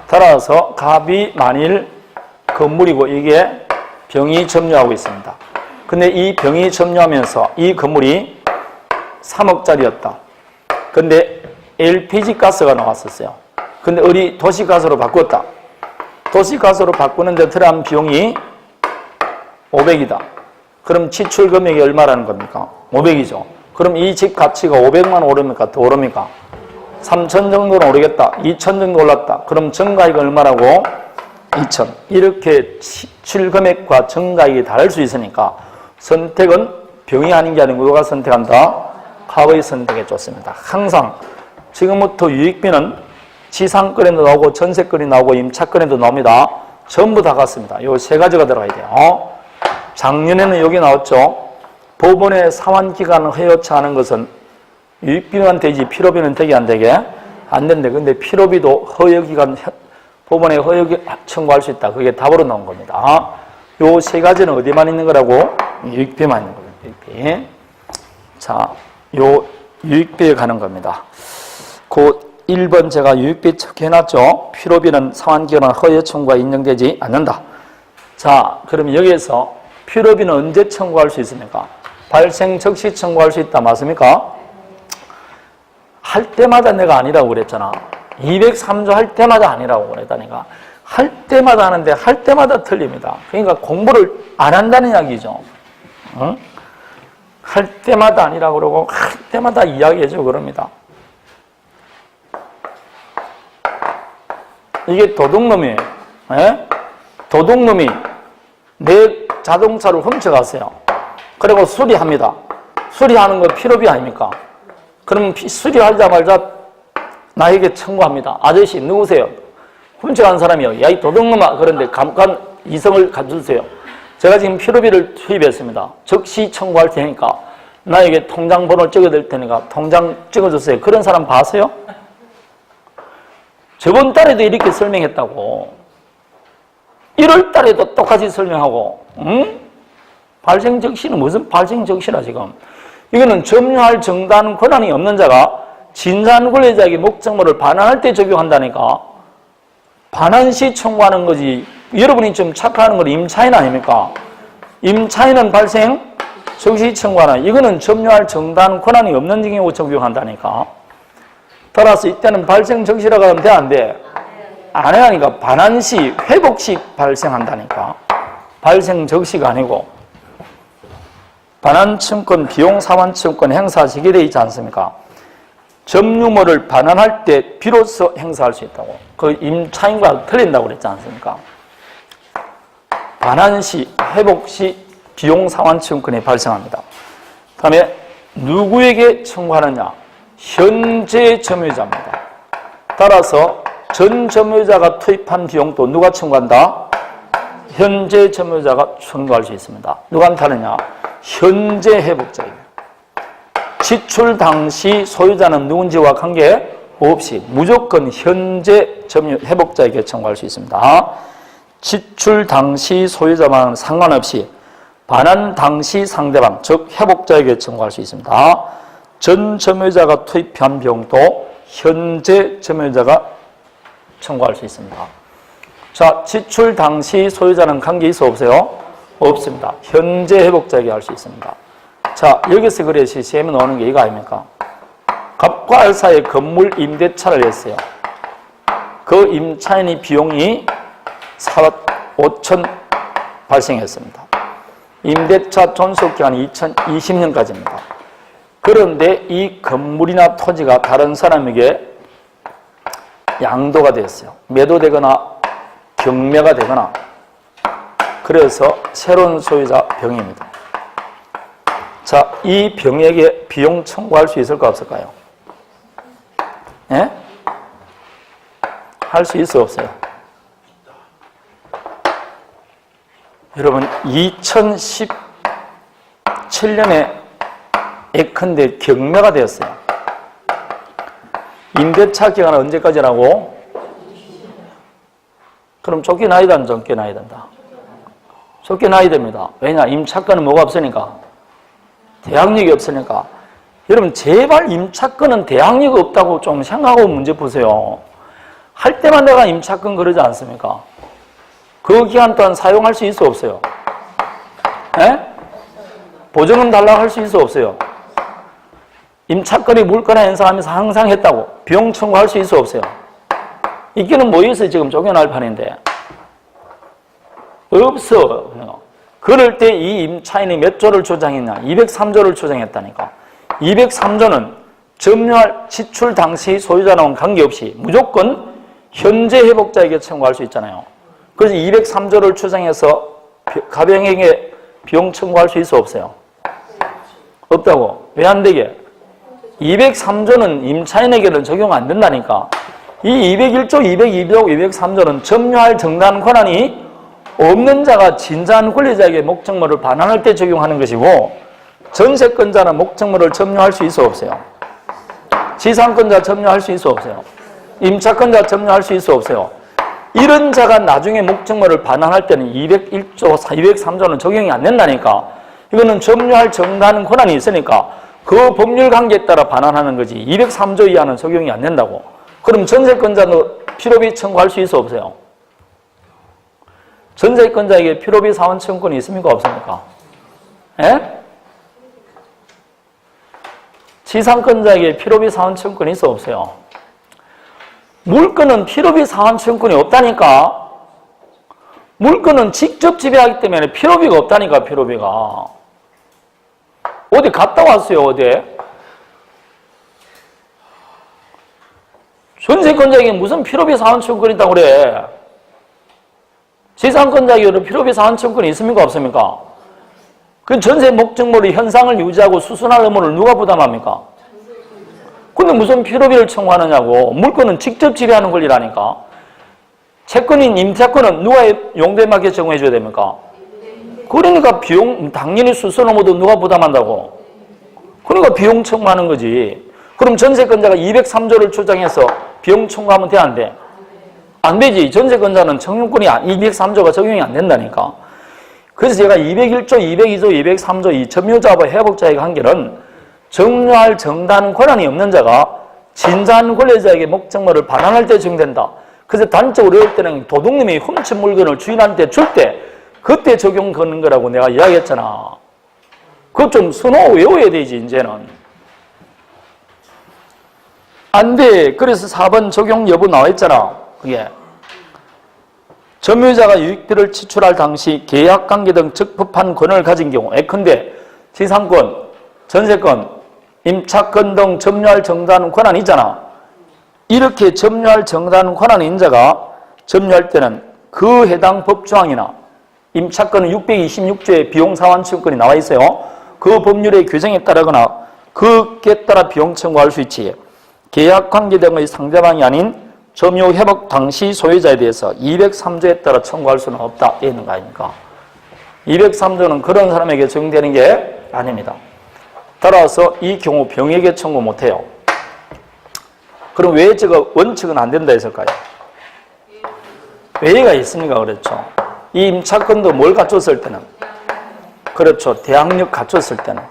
따라서 갑이 만일 건물이고 이게 병이 점유하고 있습니다. 근데 이 병이 점유하면서 이 건물이 3억짜리였다. 근데 LPG 가스가 나왔었어요. 근데 우리 도시가스로 바꿨다. 도시가스로 바꾸는데 들어간 비용이 500이다. 그럼 지출 금액이 얼마라는 겁니까? 500이죠. 그럼 이 집 가치가 500만 오릅니까? 더 오릅니까? 3천 정도는 오르겠다. 2천 정도 올랐다. 그럼 증가액이 얼마라고? 2천. 이렇게 지출 금액과 증가액이 다를 수 있으니까 선택은 병이 아닌 게 아니고 누가 선택한다? 갑의 선택에 좋습니다. 항상 지금부터 유익비는 지상권에도 나오고 전세권이 나오고 임차권에도 나옵니다. 전부 다 같습니다. 요 3가지가 들어가야 돼요. 작년에는 여기 나왔죠. 법원의 상환기간을 허용하는 것은 유익비만 되지 필요비는 되게 안 되게? 안 된대. 근데 필요비도 허용기간 법원에 허용 청구할 수 있다. 그게 답으로 나온 겁니다. 요 3가지는 어디만 있는 거라고? 유익비만 있는 겁니다. 유익비. 자, 요 유익비에 가는 겁니다. 그 1번 제가 유익비 체크해놨죠. 필요비는 상환기간은 허용 청구가 인정되지 않는다. 자, 그럼 여기에서 필요비는 언제 청구할 수 있습니까? 발생 즉시 청구할 수 있다. 맞습니까? 할 때마다 내가 아니라고 그랬잖아. 203조 할 때마다 아니라고 그랬다니까. 할 때마다 하는데 할 때마다 틀립니다. 그러니까 공부를 안 한다는 이야기죠. 응? 할 때마다 아니라 그러고 할 때마다 이야기해줘 그럽니다. 이게 도둑놈이에요. 예? 도둑놈이 내 자동차를 훔쳐갔어요. 그리고 수리합니다. 수리하는 거 필요비 아닙니까? 그럼 수리하자마자 나에게 청구합니다. 아저씨 누구세요? 훔쳐간 사람이요. 야, 이 도둑놈아. 그런데 잠깐 이성을 갖주세요. 제가 지금 필요비를 투입했습니다. 즉시 청구할 테니까 나에게 통장 번호를 찍어줄 테니까 통장 찍어주세요. 그런 사람 봤어요? 저번 달에도 이렇게 설명했다고. 1월 달에도 똑같이 설명하고, 응? 발생적시는 무슨 발생적시라 지금. 이거는 점유할 정당 권한이 없는 자가 진산 권리자에게 목적물을 반환할 때 적용한다니까. 반환 시 청구하는 거지. 여러분이 좀 착각하는 건 임차인 아닙니까? 임차인은 발생 적시 청구하는, 이거는 점유할 정당 권한이 없는 경우 적용한다니까. 따라서 이때는 발생 적시라고 하면 돼, 안 돼? 안 해야 하니까 반환 시, 회복 시 발생한다니까. 발생 적시가 아니고. 반환 청권, 비용 상환 청권 행사 시기에 되어 있지 않습니까? 점유물을 반환할 때 비로소 행사할 수 있다고. 그 임차인과 틀린다고 그랬지 않습니까? 반환 시, 회복 시 비용 상환 청권이 발생합니다. 다음에 누구에게 청구하느냐? 현재 점유자입니다. 따라서 전 점유자가 투입한 비용도 누가 청구한다? 현재 점유자가 청구할 수 있습니다. 누구한테 하느냐? 현재 회복자입니다. 지출 당시 소유자는 누군지와 관계없이 무조건 현재 점유 회복자에게 청구할 수 있습니다. 지출 당시 소유자만 상관없이 반환 당시 상대방, 즉 회복자에게 청구할 수 있습니다. 전 점유자가 투입한 비용도 현재 점유자가 청구할 수 있습니다. 자, 지출 당시 소유자는 관계 있어 없어요? 없습니다. 현재 회복자에게 할 수 있습니다. 자, 여기서 그래 시험에 나오는 게 이거 아닙니까? 갑과 알 사이에 건물 임대차를 했어요. 그 임차인이 비용이 4억 5천 발생했습니다. 임대차 존속기간이 2020년까지입니다. 그런데 이 건물이나 토지가 다른 사람에게 양도가 됐어요. 매도되거나 경매가 되거나. 그래서 새로운 소유자 병입니다. 자, 이 병에게 비용 청구할 수 있을까 없을까요? 예? 할 수 있어 없어요? 여러분 2017년에 예컨대 경매가 되었어요. 임대차 기간은 언제까지라고? 그럼 쫓겨나야 된다, 안 쫓겨나야 된다? 쫓겨나야 됩니다. 왜냐? 임차권은 뭐가 없으니까? 대항력이 없으니까. 여러분 제발 임차권은 대항력이 없다고 좀 생각하고 문제 보세요. 할 때만 내가 임차권 그러지 않습니까? 그 기간 동안 사용할 수 있어 없어요? 에? 보증금 달라고 할 수 있어 없어요? 임차권이 물건에 행사하면서 항상 했다고 비용 청구할 수 있어 없어요? 이게는 모여서 지금 쫓겨날 판인데 없어. 그럴 때 이 임차인이 몇 조를 주장했냐? 203조를 주장했다니까. 203조는 점유할 지출 당시 소유자와는 관계없이 무조건 현재 회복자에게 청구할 수 있잖아요. 그래서 203조를 주장해서 가병에게 비용 청구할 수 있어 없어요? 없다고. 왜 안 되게? 203조는 임차인에게는 적용 안 된다니까. 이 201조, 202조, 203조는 점유할 정당 권한이 없는 자가 진짜한 권리자에게 목적물을 반환할 때 적용하는 것이고, 전세권자는 목적물을 점유할 수 있어 없어요? 지상권자 점유할 수 있어 없어요? 임차권자 점유할 수 있어 없어요? 이런 자가 나중에 목적물을 반환할 때는 201조, 203조는 적용이 안 된다니까. 이거는 점유할 정당 권한이 있으니까 그 법률 관계에 따라 반환하는 거지 203조 이하는 적용이 안 된다고. 그럼 전세권자도 필요비 청구할 수 있어 없어요? 전세권자에게 필요비 상환 청구권이 있습니까 없습니까? 예? 지상권자에게 필요비 상환 청구권이 있어 없어요? 물건은 필요비 상환 청구권이 없다니까. 물건은 직접 지배하기 때문에 필요비가 없다니까, 필요비가. 어디 갔다 왔어요, 어디? 전세권자에게 무슨 필요비 상환청구권이 있다고 그래? 지상권자에게 필요비 상환청구권이 있습니까, 없습니까? 그 전세 목적물의 현상을 유지하고 수순할 의무를 누가 부담합니까? 근데 무슨 필요비를 청구하느냐고. 물건은 직접 지배하는 권리라니까. 채권인 임차권은 누가 용도에 맞게 제공해 줘야 됩니까? 그러니까 비용, 당연히 수순 의무도 누가 부담한다고. 그러니까 비용 청구하는 거지. 그럼 전세권자가 203조를 주장해서 비용 청구하면 돼, 안 돼? 안 되지. 전세권자는 청구권이 203조가 적용이 안 된다니까. 그래서 제가 201조, 202조, 203조 이 점유자와 회복자에게 한계는 정유할 정당 권한이 없는 자가 진자한 권리자에게 목적물을 반환할 때 적용된다. 그래서 단적으로 어려울 때는 도둑님이 훔친 물건을 주인한테 줄 때 그때 적용 거는 거라고 내가 이야기했잖아. 그거 좀 선호 외워야 되지, 이제는. 안 돼. 그래서 4번 적용 여부 나와 있잖아. 그게. 점유자가 유익들을 지출할 당시 계약관계 등 적법한 권한을 가진 경우, 예컨대 지상권, 전세권, 임차권 등 점유할 정당한 권한이 있잖아. 이렇게 점유할 정당한 권한의 인자가 점유할 때는 그 해당 법조항이나 임차권은 626조의 비용상환청구권이 나와 있어요. 그 법률의 규정에 따르거나 그에 따라 비용 청구할 수 있지. 계약관계 등의 상대방이 아닌 점유회복 당시 소유자에 대해서 203조에 따라 청구할 수는 없다. 이게 있는 거 아닙니까? 203조는 그런 사람에게 적용되는 게 아닙니다. 따라서 이 경우 병에게 청구 못해요. 그럼 왜 저거 원칙은 안 된다 했을까요? 왜가 있습니까? 그렇죠. 이 임차권도 뭘 갖췄을 때는? 그렇죠. 대항력 갖췄을 때는.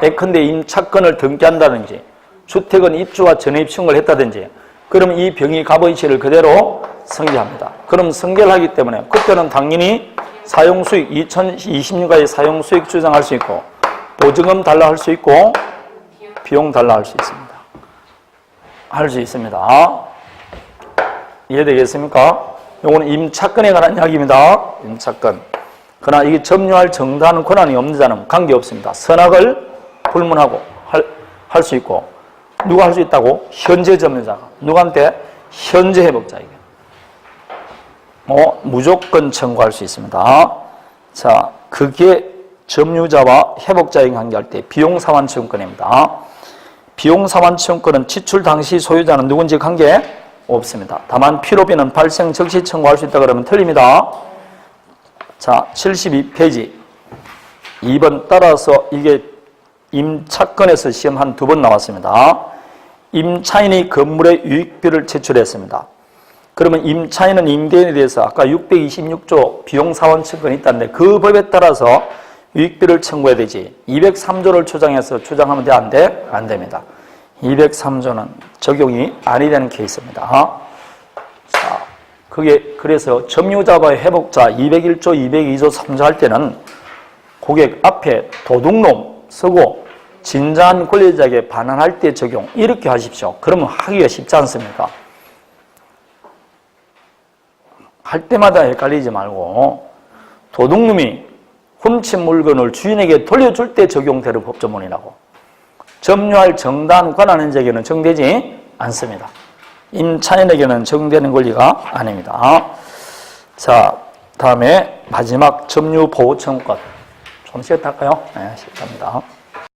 예컨대 임차권을 등기한다든지 주택은 입주와 전입 신고를 했다든지 그러면 이 병이 값어치를 그대로 승계합니다. 그럼 승계를 하기 때문에 그때는 당연히 사용수익 2020년까지 사용수익 주장할 수 있고 보증금 달라 할 수 있고 비용 달라 할 수 있습니다. 할 수 있습니다. 이해되겠습니까? 이거는 임차권에 관한 이야기입니다. 임차권. 그러나 이게 점유할 정당한 권한이 없는 자는 관계없습니다. 선악을 불문하고 할 수 있고 누가 할 수 있다고? 현재 점유자가. 누구한테? 현재 회복자에게. 무조건 청구할 수 있습니다. 자, 그게 점유자와 회복자에게 관계할 때 비용상환청구권입니다. 비용상환청구권은 지출 당시 소유자는 누군지 관계 없습니다. 다만 필요비는 발생 즉시 청구할 수 있다 그러면 틀립니다. 자, 72페이지 2번 따라서 이게 임차권에서 시험 한 2번 나왔습니다. 임차인이 건물의 유익비를 제출했습니다. 그러면 임차인은 임대인에 대해서 아까 626조 비용상환청구권이 있다는데 그 법에 따라서 유익비를 청구해야 되지. 203조를 주장하면 돼? 안 돼? 안 됩니다. 203조는 적용이 아니 되는 케이스입니다. 자, 그래서 점유자와 회복자 201조, 202조 3조 할 때는 고객 앞에 도둑놈 쓰고 진자한 권리자에게 반환할 때 적용 이렇게 하십시오. 그러면 하기가 쉽지 않습니까? 할 때마다 헷갈리지 말고 도둑놈이 훔친 물건을 주인에게 돌려줄 때 적용되는 법조문이라고. 점유할 정당한 권한인 자에게는 적용되지 않습니다. 임차인에게는 적용되는 권리가 아닙니다. 자, 다음에 마지막 점유보호청구권. 좀 쉬었다 할까요? 네, 쉬었답니다.